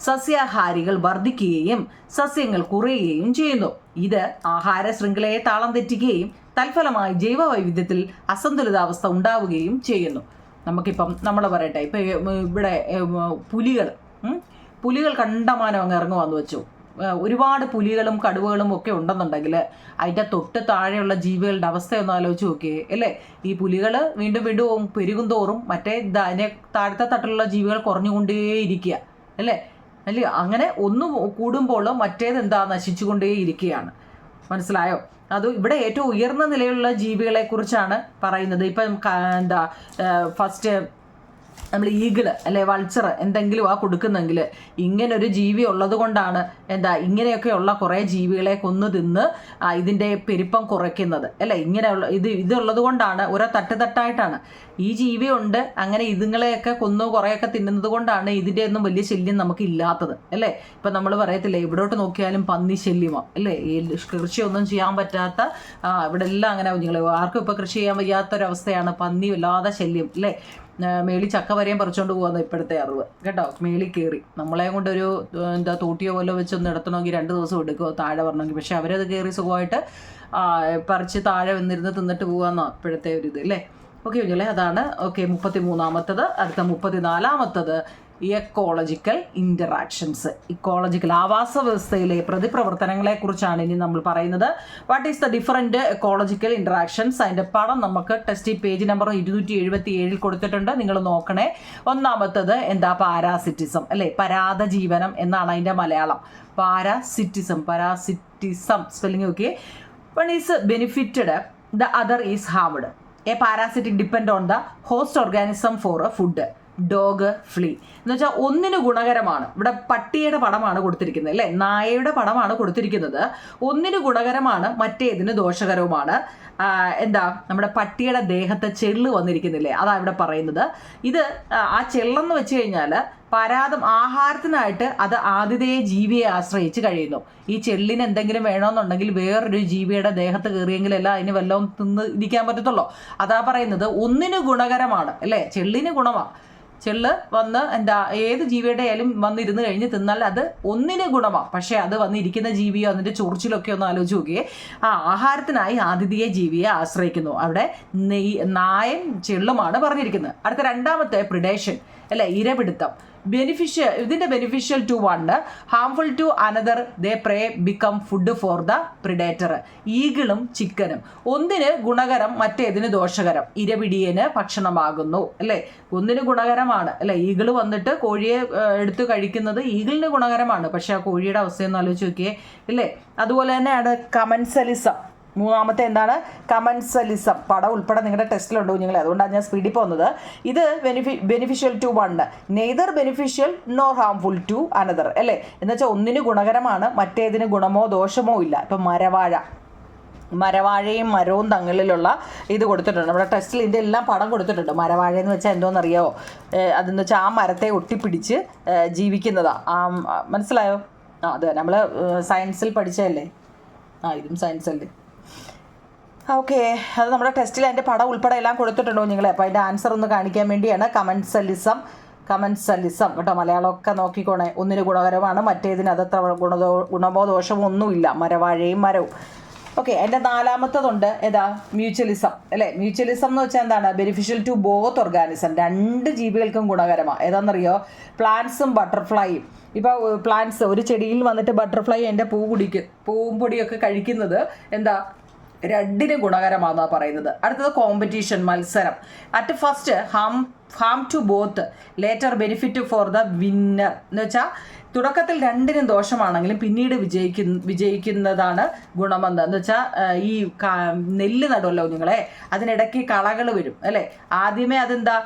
സസ്യാഹാരികൾ വർദ്ധിക്കുകയും സസ്യങ്ങൾ കുറയുകയും ചെയ്യുന്നു. ഇത് ആഹാര ശൃംഖലയെ താളം തെറ്റിക്കുകയും തൽഫലമായി ജൈവവൈവിധ്യത്തിൽ അസന്തുലിതാവസ്ഥ ഉണ്ടാവുകയും ചെയ്യുന്നു. നമുക്കിപ്പം നമ്മൾ പറയട്ടെ, ഇപ്പം ഇവിടെ പുലികൾ കണ്ടമാനം അങ്ങ് ഇറങ്ങുവാന്ന് വെച്ചു. ഒരുപാട് പുലികളും കടുവകളും ഒക്കെ ഉണ്ടെന്നുണ്ടെങ്കിൽ അതിൻ്റെ തൊട്ട് താഴെയുള്ള ജീവികളുടെ അവസ്ഥയൊന്നും ആലോചിച്ച് നോക്കിയേ അല്ലേ. ഈ പുലികൾ വീണ്ടും വീണ്ടും പെരുകും തോറും മറ്റേ അതിനെ താഴത്തെ തട്ടിലുള്ള ജീവികൾ കുറഞ്ഞുകൊണ്ടേയിരിക്കുക അല്ലേ. അങ്ങനെ ഒന്ന് കൂടുമ്പോൾ മറ്റേത് നശിച്ചുകൊണ്ടേ ഇരിക്കുകയാണ്. മനസ്സിലായോ? അത് ഇവിടെ ഏറ്റവും ഉയർന്ന നിലയിലുള്ള ജീവികളെ കുറിച്ചാണ് പറയുന്നത്. ഇപ്പം ഫസ്റ്റ് നമ്മൾ ഈഗിള് അല്ലെ വൾച്ചർ എന്തെങ്കിലും കൊടുക്കുന്നെങ്കിൽ ഇങ്ങനൊരു ജീവി ഉള്ളത് കൊണ്ടാണ് ഇങ്ങനെയൊക്കെയുള്ള കുറേ ജീവികളെ കൊന്നു തിന്ന് ഇതിൻ്റെ പെരുപ്പം കുറയ്ക്കുന്നത് അല്ലേ. ഇങ്ങനെയുള്ള ഇതുള്ളത് കൊണ്ടാണ് ഓരോ തട്ടായിട്ടാണ് ഈ ജീവിയുണ്ട്. അങ്ങനെ ഇതുങ്ങളെയൊക്കെ കൊന്നു കുറേയൊക്കെ തിന്നുന്നത് കൊണ്ടാണ് ഇതിൻ്റെ ഒന്നും വലിയ ശല്യം നമുക്ക് ഇല്ലാത്തത് അല്ലേ. ഇപ്പം നമ്മൾ പറയത്തില്ലേ, ഇവിടോട്ട് നോക്കിയാലും പന്നി ശല്യമാണ് അല്ലേ. ഈ കൃഷിയൊന്നും ചെയ്യാൻ പറ്റാത്ത ഇവിടെ എല്ലാം അങ്ങനെ കുഞ്ഞുങ്ങൾ ആർക്കും ഇപ്പോൾ കൃഷി ചെയ്യാൻ വയ്യാത്തൊരവസ്ഥയാണ്. പന്നി വല്ലാതെ ശല്യം അല്ലേ. മേളി ചക്ക വരെയും പറിച്ചുകൊണ്ട് പോകുന്നത് ഇപ്പോഴത്തെ അറിവ് കേട്ടോ. മേളി കയറി നമ്മളെ കൊണ്ടൊരു തോട്ടിയോ പോലെ വെച്ചൊന്ന് എടുത്തണമെങ്കിൽ 2 ദിവസം എടുക്കുമോ താഴെ വരണമെങ്കിൽ. പക്ഷെ അവരത് കയറി സുഖമായിട്ട് പറിച്ച് താഴെ വന്നിരുന്ന് തിന്നിട്ട് പോകാമെന്നാണ് ഇപ്പോഴത്തെ ഒരു ഇത് അല്ലേ. ഓക്കെ കുഞ്ഞല്ലേ, അതാണ്. ഓക്കെ, 33ാമത്തത്. അടുത്ത 34ാമത്തത് എക്കോളജിക്കൽ ഇൻ്ററാക്ഷൻസ്. ഇക്കോളജിക്കൽ ആവാസ വ്യവസ്ഥയിലെ പ്രതിപ്രവർത്തനങ്ങളെക്കുറിച്ചാണ് ഇനി നമ്മൾ പറയുന്നത്. What is the different ecological interactions? അതിൻ്റെ പടം നമുക്ക് ടെസ്റ്റ് പേജ് നമ്പർ 277 കൊടുത്തിട്ടുണ്ട്, നിങ്ങൾ നോക്കണേ. ഒന്നാമത്തത് പാരാസിറ്റിസം അല്ലേ. പരാദജീവനം എന്നാണ് അതിൻ്റെ മലയാളം. പാരാസിറ്റിസം സ്പെല്ലിംഗ് നോക്കിയേ. One is benefited, the other is harmed. A parasitic depend on the host organism for food. Dog, flea എന്ന് വെച്ചാൽ ഒന്നിന് ഗുണകരമാണ്. ഇവിടെ പട്ടിയുടെ പടമാണ് കൊടുത്തിരിക്കുന്നത് അല്ലേ, നായയുടെ പടമാണ് കൊടുത്തിരിക്കുന്നത്. ഒന്നിന് ഗുണകരമാണ്, മറ്റേതിന് ദോഷകരവുമാണ്. നമ്മുടെ പട്ടിയുടെ ദേഹത്ത് ചെള്ള് വന്നിരിക്കുന്നില്ലേ, അതാ ഇവിടെ പറയുന്നത്. ഇത് ആ ചെള്ളെന്ന് വെച്ച് കഴിഞ്ഞാൽ ആഹാരത്തിനായിട്ട് അത് ആതിഥേയ ജീവിയെ ആശ്രയിച്ച് കഴിയുന്നു. ഈ ചെള്ളിന് എന്തെങ്കിലും വേണമെന്നുണ്ടെങ്കിൽ വേറൊരു ജീവിയുടെ ദേഹത്ത് കയറിയെങ്കിലല്ല അതിന് വല്ലതും തിന്ന് ഇരിക്കാൻ പറ്റത്തുള്ളൂ. അതാ പറയുന്നത് ഒന്നിന് ഗുണകരമാണ് അല്ലേ. ചെള്ളിന് ഗുണമാണ്. ചെള്ള് വന്ന് ഏത് ജീവിയുടെ ആയാലും വന്നിരുന്ന് കഴിഞ്ഞ് തിന്നാൽ അത് ഒന്നിന് ഗുണമാണ്. പക്ഷേ അത് വന്നിരിക്കുന്ന ജീവിയോ അതിൻ്റെ ചൊറിച്ചിലൊക്കെ ഒന്ന് ആലോചിച്ച് നോക്കിയേ. ആഹാരത്തിനായി ആതിഥേയ ജീവിയെ ആശ്രയിക്കുന്നു. അവിടെ നായൻ ചെള്ളുമാണ് പറഞ്ഞിരിക്കുന്നത്. അടുത്ത 2ാമത്തെ പ്രിഡേഷൻ അല്ലെ, ഇരപിടുത്തം. ഇതിൻ്റെ beneficial to one, harmful to another, they prey become food for the predator. ഈഗിളും ചിക്കനും ഒന്നിന് ഗുണകരം, മറ്റേതിന് ദോഷകരം. ഇരപിടിയന് ഭക്ഷണമാകുന്നു അല്ലേ. ഒന്നിന് ഗുണകരമാണ് അല്ലേ. ഈഗിൾ വന്നിട്ട് കോഴിയെ എടുത്ത് കഴിക്കുന്നത് ഈഗിളിന് ഗുണകരമാണ്. പക്ഷെ ആ കോഴിയുടെ അവസ്ഥയൊന്നും ആലോചിച്ച് നോക്കിയേ ഇല്ലേ. അതുപോലെ തന്നെയാണ് കമൻസലിസം. 3ാമത്തെ കമൻസലിസം. പടം ഉൾപ്പെടെ നിങ്ങളുടെ ടെസ്റ്റിലുണ്ടോ നിങ്ങൾ, അതുകൊണ്ടാണ് ഞാൻ സ്പീഡിൽ പോകുന്നത്. ഇത് beneficial to one, neither beneficial nor harmful to another അല്ലേ. എന്നുവെച്ചാൽ ഒന്നിന് ഗുണകരമാണ്, മറ്റേതിന് ഗുണമോ ദോഷമോ ഇല്ല. ഇപ്പം മരവാഴയും മരവും തങ്ങളിലുള്ള ഇത് കൊടുത്തിട്ടുണ്ട് നമ്മുടെ ടെസ്റ്റിൽ. ഇതിൻ്റെ എല്ലാം പടം കൊടുത്തിട്ടുണ്ട്. മരവാഴ എന്ന് വെച്ചാൽ എന്തോന്നറിയാമോ? അതെന്ന് വെച്ചാൽ ആ മരത്തെ ഒട്ടിപ്പിടിച്ച് ജീവിക്കുന്നതാണ്. മനസ്സിലായോ? അതെ, നമ്മൾ സയൻസിൽ പഠിച്ചതല്ലേ. ഇതും സയൻസല്ലേ. ഓക്കെ, അത് നമ്മുടെ ടെസ്റ്റിൽ അതിൻ്റെ പടം ഉൾപ്പെടെ എല്ലാം കൊടുത്തിട്ടുണ്ടോ നിങ്ങൾ? അപ്പോൾ അതിൻ്റെ ആൻസർ ഒന്ന് കാണിക്കാൻ വേണ്ടിയാണ്. കമൻസലിസം കേട്ടോ, മലയാളമൊക്കെ നോക്കിക്കോണേ. ഒന്നിന് ഗുണകരമാണ്, മറ്റേതിന് അതത്ര ഗുണമോ ദോഷമോ ഒന്നുമില്ല. മരവാഴയും മരവും. ഓക്കെ, എൻ്റെ നാലാമത്തതുണ്ട് ഏതാ, മ്യൂച്വലിസം അല്ലേ. മ്യൂച്വലിസം എന്ന് വെച്ചാൽ എന്താണ്, ബെനിഫിഷ്യൽ ടു ബോത്ത് ഓർഗാനിസം, രണ്ട് ജീവികൾക്കും ഗുണകരമാണ്. ഏതാണെന്നറിയോ, പ്ലാന്റ്സും ബട്ടർഫ്ലൈയും. ഇപ്പോൾ പ്ലാന്റ്സ്, ഒരു ചെടിയിൽ വന്നിട്ട് ബട്ടർഫ്ലൈ എൻ്റെ പൂവും പൊടിയൊക്കെ കഴിക്കുന്നത് എന്താ, രണ്ടിനും ഗുണകരമാണെന്നാണ് പറയുന്നത്. അടുത്തത് കോമ്പറ്റീഷൻ, മത്സരം. At first harm to both, later benefit for the winner. എന്ന് വെച്ചാൽ തുടക്കത്തിൽ രണ്ടിനും ദോഷമാണെങ്കിലും പിന്നീട് വിജയിക്കുന്നതാണ് ഗുണമെന്ന്. എന്ന് വെച്ചാൽ ഈ നെല്ല് നടുമല്ലോ നിങ്ങളെ, അതിനിടയ്ക്ക് കളകൾ വരും അല്ലേ. ആദ്യമേ അതെന്താ,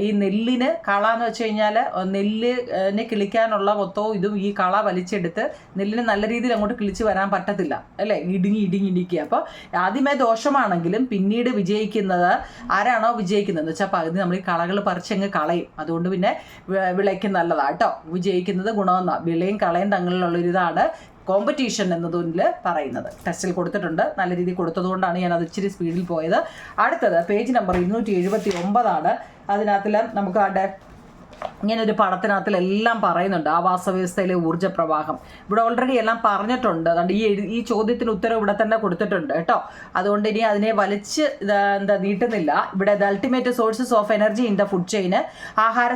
ഈ നെല്ലിന് കള എന്ന് വെച്ച് കഴിഞ്ഞാൽ നെല്ലിന് കിളിക്കാനുള്ള മൊത്തവും ഇതും ഈ കള വലിച്ചെടുത്ത് നെല്ലിന് നല്ല രീതിയിൽ അങ്ങോട്ട് കിളിച്ച് വരാൻ പറ്റത്തില്ല അല്ലേ, ഇടുങ്ങിക്കുക. അപ്പോൾ ആദ്യമേ ദോഷമാണെങ്കിലും പിന്നീട് വിജയിക്കുന്നത് ആരാണോ വിജയിക്കുന്നത് എന്ന് വെച്ചാൽ പകുതി നമ്മൾ ഈ കളകൾ പറിച്ചങ്ങ് കളയും. അതുകൊണ്ട് പിന്നെ വിളയ്ക്ക് നല്ലതാണ് കേട്ടോ. വിജയിക്കുന്നത് ഗുണമെന്നാണ്. വിളയും കളയും തങ്ങളിലുള്ളൊരിതാണ് കോമ്പറ്റീഷൻ എന്നതിൽ പറയുന്നത്. ടെസ്റ്റിൽ കൊടുത്തിട്ടുണ്ട്, നല്ല രീതിയിൽ കൊടുത്തതുകൊണ്ടാണ് ഞാൻ അത് ഇച്ചിരി സ്പീഡിൽ പോയത്. അടുത്തത് പേജ് നമ്പർ 279 അതിനകത്തിൽ നമുക്ക് ഇങ്ങനൊരു പടത്തിനകത്തിലെല്ലാം പറയുന്നുണ്ട് ആവാസവ്യവസ്ഥയിലെ ഊർജ്ജ പ്രവാഹം. ഇവിടെ ഓൾറെഡി എല്ലാം പറഞ്ഞിട്ടുണ്ട്. അതുകൊണ്ട് ഈ ചോദ്യത്തിന് ഉത്തരം ഇവിടെ തന്നെ കൊടുത്തിട്ടുണ്ട് കേട്ടോ. അതുകൊണ്ട് ഇനി അതിനെ വലിച്ച് നീട്ടുന്നില്ല. ഇവിടെ the ultimate sources of energy in the food chain, ആഹാര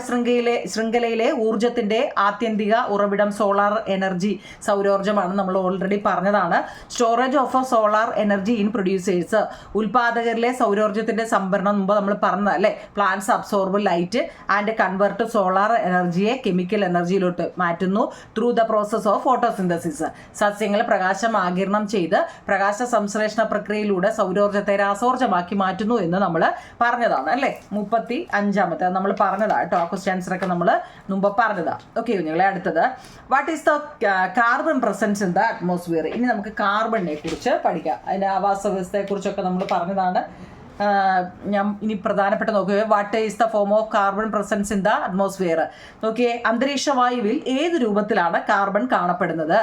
ശൃംഖലയിലെ ഊർജ്ജത്തിന്റെ ആത്യന്തിക ഉറവിടം സോളാർ എനർജി, സൗരോർജ്ജമാണ്. നമ്മൾ ഓൾറെഡി പറഞ്ഞതാണ്. Storage of solar energy in producers, ഉൽപാദകരിലെ സൗരോർജ്ജത്തിന്റെ സംഭരണം മുമ്പ് നമ്മൾ പറഞ്ഞതല്ലേ. Plants absorb light and convert solar എനർജിയെ കെമിക്കൽ എനർജിയിലോട്ട് മാറ്റുന്നു through the process of photosynthesis. സസ്യങ്ങൾ പ്രകാശം ആഗിരണം ചെയ്ത് പ്രകാശ സംശ്ലേഷണ പ്രക്രിയയിലൂടെ സൗരോർജ്ജത്തെ രാസോർജ്ജമാക്കി മാറ്റുന്നു എന്ന് നമ്മൾ പറഞ്ഞതാണ് അല്ലേ. 35 നമ്മൾ പറഞ്ഞതാണ് കേട്ടോ. ക്വസ്റ്റ്യൻ ആൻസറൊക്കെ നമ്മൾ മുമ്പ് പറഞ്ഞതാണ്. ഓക്കെ കുഞ്ഞുങ്ങളെ, അടുത്തത് what is the carbon presence in the atmosphere. ഇനി നമുക്ക് കാർബണിനെ കുറിച്ച് പഠിക്കാം. അതിൻ്റെ ആവാസ വ്യവസ്ഥയെക്കുറിച്ചൊക്കെ നമ്മൾ പറഞ്ഞതാണ്. ഞാൻ ഇനി പ്രധാനപ്പെട്ട നോക്കുക, what is the form of carbon presence in the atmosphere. നോക്കിയേ, അന്തരീക്ഷ വായുവിൽ ഏത് രൂപത്തിലാണ് കാർബൺ കാണപ്പെടുന്നത്?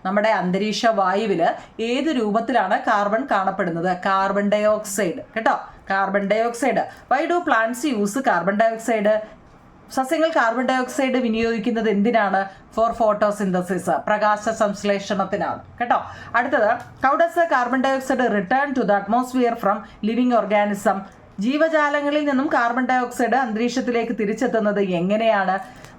നമ്മുടെ അന്തരീക്ഷ വായുവിൽ ഏത് രൂപത്തിലാണ് കാർബൺ കാണപ്പെടുന്നത്? കാർബൺ ഡൈ ഓക്സൈഡ് കേട്ടോ, carbon dioxide. Why do plants use carbon dioxide? സസ്യങ്ങൾ കാർബൺ ഡൈ ഓക്സൈഡ് വിനിയോഗിക്കുന്നത് എന്തിനാണ്? ഫോർ ഫോട്ടോസിന്തസിസ്, പ്രകാശ സംശ്ലേഷണത്തിനാണ് കേട്ടോ. അടുത്തത്, how does carbon dioxide return to the atmosphere from living organism. ജീവജാലങ്ങളിൽ നിന്നും കാർബൺ ഡൈ ഓക്സൈഡ് അന്തരീക്ഷത്തിലേക്ക് തിരിച്ചെത്തുന്നത് എങ്ങനെയാണ്?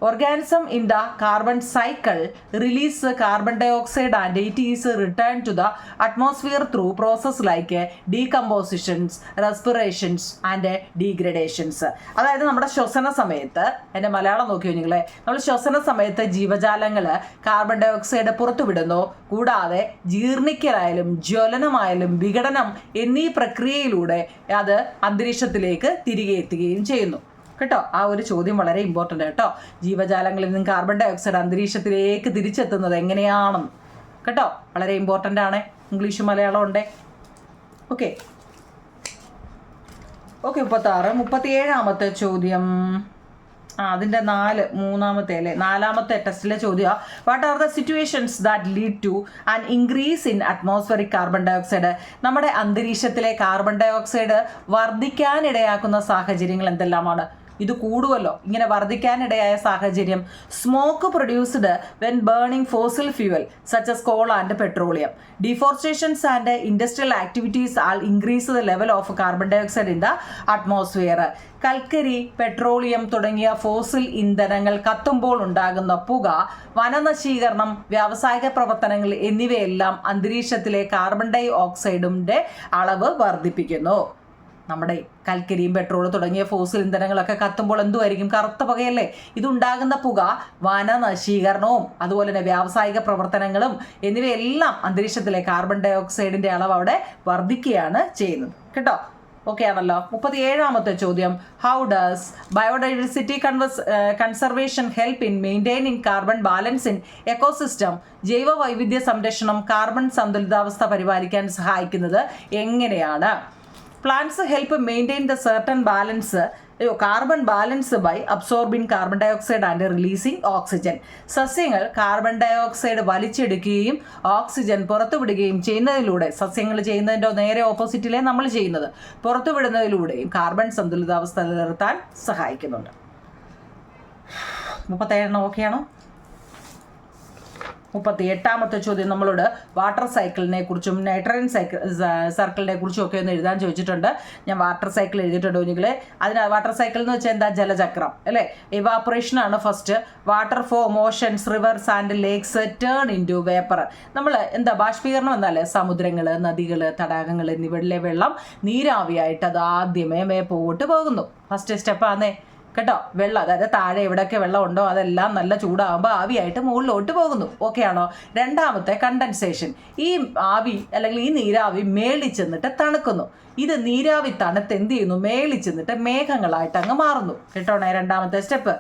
Organism in the carbon cycle release carbon dioxide and it is return to the atmosphere through process like ഡീകമ്പോസിഷൻസ്, റെസ്പിറേഷൻസ് and ഡീഗ്രഡേഷൻസ്. അതായത് നമ്മുടെ ശ്വസന സമയത്ത്, എൻ്റെ മലയാളം നോക്കിയോ നിങ്ങളെ, നമ്മൾ ശ്വസന സമയത്ത് ജീവജാലങ്ങൾ കാർബൺ ഡൈ ഓക്സൈഡ് പുറത്തുവിടുന്നു. കൂടാതെ ജീർണിക്കലായാലും ജ്വലനമായാലും വിഘടനം എന്നീ പ്രക്രിയയിലൂടെ അത് അന്തരീക്ഷത്തിലേക്ക് തിരികെ എത്തുകയും ചെയ്യുന്നു കേട്ടോ. ആ ഒരു ചോദ്യം വളരെ ഇമ്പോർട്ടൻ്റ് കേട്ടോ. ജീവജാലങ്ങളിൽ നിന്നും കാർബൺ ഡൈ ഓക്സൈഡ് അന്തരീക്ഷത്തിലേക്ക് തിരിച്ചെത്തുന്നത് എങ്ങനെയാണെന്ന് കേട്ടോ, വളരെ ഇമ്പോർട്ടൻ്റ് ആണ്. ഇംഗ്ലീഷ് മലയാളം ഉണ്ടേ. ഓക്കെ 37 ചോദ്യം. അതിൻ്റെ നാലാമത്തെ ടെസ്റ്റിലെ ചോദ്യം, what are the situations that lead to an increase in atmospheric carbon dioxide. നമ്മുടെ അന്തരീക്ഷത്തിലെ കാർബൺ ഡൈ ഓക്സൈഡ് വർദ്ധിക്കാനിടയാക്കുന്ന സാഹചര്യങ്ങൾ എന്തെല്ലാമാണ്? ഇത് കൂടുമല്ലോ, ഇങ്ങനെ വർദ്ധിക്കാനിടയായ സാഹചര്യം. Smoke produced when burning fossil fuel such as coal and petroleum. Deforestations and industrial activities all increase the level of carbon dioxide in the atmosphere. കൽക്കരി, petroleum തുടങ്ങിയ ഫോസിൽ ഇന്ധനങ്ങൾ കത്തുമ്പോൾ ഉണ്ടാകുന്ന പുക, വനനശീകരണം, വ്യാവസായിക പ്രവർത്തനങ്ങൾ എന്നിവയെല്ലാം അന്തരീക്ഷത്തിലെ കാർബൺ ഡൈ ഓക്സൈഡിൻ്റെ അളവ് വർദ്ധിപ്പിക്കുന്നു. നമ്മുടെ കൽക്കരിയും പെട്രോൾ തുടങ്ങിയ ഫോസിൽ ഇന്ധനങ്ങളൊക്കെ കത്തുമ്പോൾ എന്തുമായിരിക്കും? കറുത്ത പുകയല്ലേ. ഇതുണ്ടാകുന്ന പുക വനനശീകരണവും അതുപോലെ തന്നെ വ്യാവസായിക പ്രവർത്തനങ്ങളും എന്നിവയെല്ലാം അന്തരീക്ഷത്തിലെ കാർബൺ ഡൈ ഓക്സൈഡിൻ്റെ അളവ് അവിടെ വർദ്ധിക്കുകയാണ് ചെയ്യുന്നത് കേട്ടോ. ഓക്കെ ആണല്ലോ. 37 ചോദ്യം, how does biodiversity conservation help in maintaining carbon balance in ecosystem. ജൈവ വൈവിധ്യ സംരക്ഷണം കാർബൺ സന്തുലിതാവസ്ഥ പരിപാലിക്കാൻ സഹായിക്കുന്നത് എങ്ങനെയാണ്? Plants help maintain the certain balance, carbon balance by absorbing carbon dioxide and releasing oxygen. സസ്യങ്ങൾ കാർബൺ ഡൈ ഓക്സൈഡ് വലിച്ചെടുക്കുകയും ഓക്സിജൻ പുറത്തുവിടുകയും ചെയ്യുന്നതിലൂടെ, സസ്യങ്ങൾ ചെയ്യുന്നതിൻ്റെ നേരെ ഓപ്പോസിറ്റിലെ നമ്മൾ ചെയ്യുന്നത്, പുറത്തുവിടുന്നതിലൂടെയും കാർബൺ സന്തുലിതാവസ്ഥ നിലനിർത്താൻ സഹായിക്കുന്നുണ്ട്. 37 ഓക്കെയാണോ? 38ാമത്തെ ചോദ്യം നമ്മളോട് വാട്ടർ സൈക്കിളിനെ കുറിച്ചും നൈട്രജൻ സർക്കിളിനെ കുറിച്ചും ഒക്കെ ഒന്ന് എഴുതാൻ ചോദിച്ചിട്ടുണ്ട്. ഞാൻ വാട്ടർ സൈക്കിൾ എഴുതിയിട്ടുണ്ട് കുഞ്ഞുങ്ങളെ. വാട്ടർ സൈക്കിൾ എന്ന് വെച്ചാൽ എന്താ? ജലചക്രം അല്ലേ? ഇവാപ്പറേഷൻ ആണ് first. Water form oceans reverse and lakes turn into vapour. നമ്മൾ എന്താ ബാഷ്പീകരണം എന്നല്ലേ? സമുദ്രങ്ങൾ, നദികൾ, തടാകങ്ങൾ എന്നിവയിലെ വെള്ളം നീരാവിയായിട്ട് അത് ആദ്യമേ മേപ്പോട്ട് പോകുന്നു. ഫസ്റ്റ് സ്റ്റെപ്പാന്നേ കേട്ടോ. വെള്ളം അതായത് താഴെ എവിടെയൊക്കെ വെള്ളം ഉണ്ടോ അതെല്ലാം നല്ല ചൂടാകുമ്പോൾ ആവിയായിട്ട് മുകളിലോട്ട് പോകുന്നു. ഓക്കെ ആണോ? രണ്ടാമത്തെ കണ്ടൻസേഷൻ. ഈ ആവി അല്ലെങ്കിൽ ഈ നീരാവി മേളിൽ ചെന്നിട്ട് തണുക്കുന്നു. ഇത് നീരാവി തണുത്ത് എന്ത് ചെയ്യുന്നു? മേളിൽ ചെന്നിട്ട് മേഘങ്ങളായിട്ട് അങ്ങ് മാറുന്നു. കേട്ടോണേ? രണ്ടാമത്തെ സ്റ്റെപ്പ്.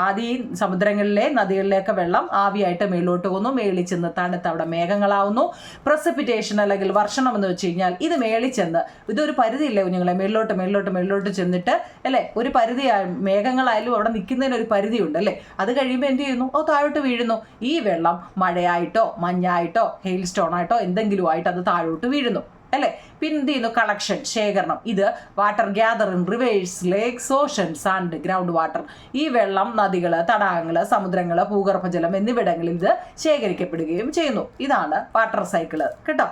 ആദ്യം സമുദ്രങ്ങളിലെ നദികളിലേക്ക് വെള്ളം ആവിയായിട്ട് മേളിലോട്ട് പോകുന്നു. മേളിൽ ചെന്ന് തണുത്ത് അവിടെ മേഘങ്ങളാവുന്നു. പ്രസിപ്പിറ്റേഷൻ അല്ലെങ്കിൽ വർഷണം എന്ന് വെച്ച് കഴിഞ്ഞാൽ ഇത് മേളിൽ ചെന്ന് ഇതൊരു പരിധിയില്ലേ കുഞ്ഞുങ്ങളെ? മേളിലോട്ട് ചെന്നിട്ട് അല്ലേ? ഒരു പരിധി മേഘങ്ങളായാലും അവിടെ നിൽക്കുന്നതിന് ഒരു പരിധിയുണ്ട് അല്ലേ? അത് കഴിയുമ്പോൾ എന്ത് ചെയ്യുന്നു? താഴോട്ട് വീഴുന്നു. ഈ വെള്ളം മഴയായിട്ടോ മഞ്ഞായിട്ടോ ഹെയിൽ സ്റ്റോൺ ആയിട്ടോ എന്തെങ്കിലും ആയിട്ട് അത് താഴോട്ട് വീഴുന്നു അല്ലേ? പിന്നെ എന്ത് ചെയ്യുന്നു? കളക്ഷൻ, ശേഖരണം. ഇത് water gathering reverse lakes oceans and ground water. ഈ വെള്ളം നദികൾ, തടാകങ്ങൾ, സമുദ്രങ്ങൾ, ഭൂഗർഭജലം എന്നിവിടങ്ങളിൽ ഇത് ശേഖരിക്കപ്പെടുകയും ചെയ്യുന്നു. ഇതാണ് വാട്ടർ സൈക്കിള്. കേട്ടോ?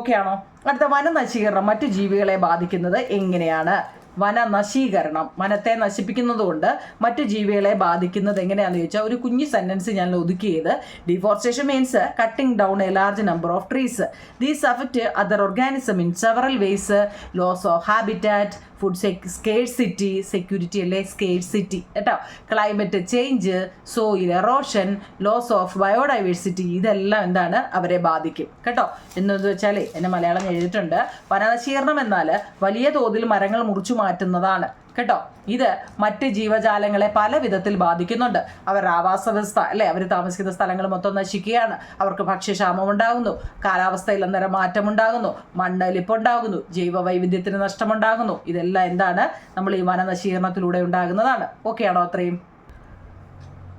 ഓക്കെ ആണോ? അടുത്ത വനനശീകരണം മറ്റു ജീവികളെ ബാധിക്കുന്നത് എങ്ങനെയാണ്? വനനശീകരണം വനത്തെ നശിപ്പിക്കുന്നത് കൊണ്ട് മറ്റു ജീവികളെ ബാധിക്കുന്നത് എങ്ങനെയാണെന്ന് ചോദിച്ചാൽ ഒരു കുഞ്ഞു സെന്റൻസ് ഞാൻ ഒതുക്കിയത്. Deforestation means cutting down a large number of trees. These affect other organism in several ways. Loss of habitat, food scarcity, security അല്ലേ? സ്കേഴ്സിറ്റി കേട്ടോ. Climate change, soil erosion, loss of biodiversity, ഇതെല്ലാം എന്താണ്? അവരെ ബാധിക്കും കേട്ടോ. എന്നത് വെച്ചാൽ എന്നെ മലയാളം എഴുതിയിട്ടുണ്ട്. വനനശീകരണം എന്നാൽ വലിയ തോതിൽ മരങ്ങൾ മുറിച്ചു മാറ്റുന്നതാണ് കേട്ടോ. ഇത് മറ്റ് ജീവജാലങ്ങളെ പല വിധത്തിൽ ബാധിക്കുന്നുണ്ട്. അവരുടെ ആവാസ വ്യവസ്ഥ അല്ലെ? അവർ താമസിക്കുന്ന സ്ഥലങ്ങൾ മൊത്തം നശിക്കുകയാണ്. അവർക്ക് ഭക്ഷ്യക്ഷാമം ഉണ്ടാകുന്നു. കാലാവസ്ഥയിൽ അന്നേരം മാറ്റമുണ്ടാകുന്നു. മണ്ണൊലിപ്പുണ്ടാകുന്നു. ജൈവ വൈവിധ്യത്തിന് നഷ്ടമുണ്ടാകുന്നു. ഇതെല്ലാം എന്താണ്? നമ്മൾ ഈ വനനശീകരണത്തിലൂടെ ഉണ്ടാകുന്നതാണ്. ഓക്കെ ആണോ? അത്രയും.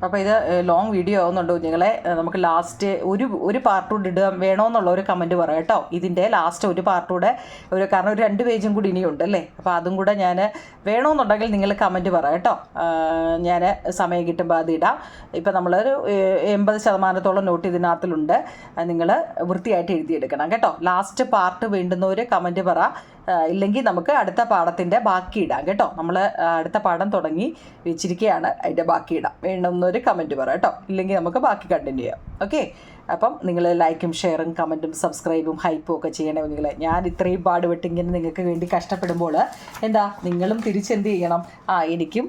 അപ്പോൾ ഇത് ലോങ് വീഡിയോ ആവുന്നുണ്ട് കുഞ്ഞുങ്ങളെ. നമുക്ക് ലാസ്റ്റ് ഒരു പാർട്ടൂടെ ഇടുക വേണമെന്നുള്ള ഒരു കമൻറ്റ് പറയാം കേട്ടോ. ഇതിൻ്റെ ലാസ്റ്റ് ഒരു പാർട്ടൂടെ കാരണം ഒരു 2 പേജും കൂടി ഇനിയുണ്ട് അല്ലേ? അപ്പോൾ അതും കൂടെ ഞാൻ വേണമെന്നുണ്ടെങ്കിൽ നിങ്ങൾ കമൻറ്റ് പറയാം കേട്ടോ. ഞാൻ സമയം കിട്ടുമ്പോൾ അത് ഇടാം. ഇപ്പം നമ്മളൊരു 80% നോട്ട് ഇതിനകത്തിലുണ്ട്. നിങ്ങൾ വൃത്തിയായിട്ട് എഴുതിയെടുക്കണം കേട്ടോ. ലാസ്റ്റ് പാർട്ട് വേണ്ടുന്നവർ കമൻറ്റ് പറ. ഇല്ലെങ്കിൽ നമുക്ക് അടുത്ത പാഠത്തിൻ്റെ ബാക്കി ഇടാം കേട്ടോ. നമ്മൾ അടുത്ത പാഠം തുടങ്ങി വെച്ചിരിക്കുകയാണ്. അതിൻ്റെ ബാക്കി ഇടാം. വേണമെന്നൊരു കമൻറ്റ് പറ കേട്ടോ. ഇല്ലെങ്കിൽ നമുക്ക് ബാക്കി കണ്ടിന്യൂ ചെയ്യാം. ഓക്കെ. അപ്പം നിങ്ങൾ ലൈക്കും ഷെയറും കമൻറ്റും സബ്സ്ക്രൈബും ഹൈപ്പും ഒക്കെ ചെയ്യണേ കുഞ്ഞുങ്ങളെ. ഞാൻ ഇത്രയും പാടുപെട്ട് ഇങ്ങനെ നിങ്ങൾക്ക് വേണ്ടി കഷ്ടപ്പെടുമ്പോൾ എന്താ നിങ്ങളും തിരിച്ചെന്ത് ചെയ്യണം? എനിക്കും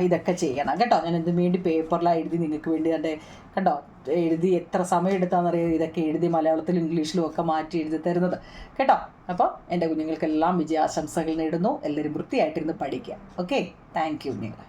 ഇതൊക്കെ ചെയ്യണം കേട്ടോ. ഞാൻ എന്തിനു വേണ്ടി പേപ്പറിലാണ് എഴുതി നിങ്ങൾക്ക് വേണ്ടി എൻ്റെ കണ്ടോ എഴുതി എത്ര സമയം എടുത്താണെന്നറിയാം ഇതൊക്കെ എഴുതി മലയാളത്തിലും ഇംഗ്ലീഷിലും ഒക്കെ മാറ്റി എഴുതി തരുന്നത് കേട്ടോ. അപ്പോൾ എൻ്റെ കുഞ്ഞുങ്ങൾക്കെല്ലാം വിജയാശംസകൾ നേടുന്നു. എല്ലാവരും വൃത്തിയായിട്ടിരുന്ന് പഠിക്കുക. ഓക്കെ. താങ്ക് യു കുഞ്ഞുങ്ങൾ.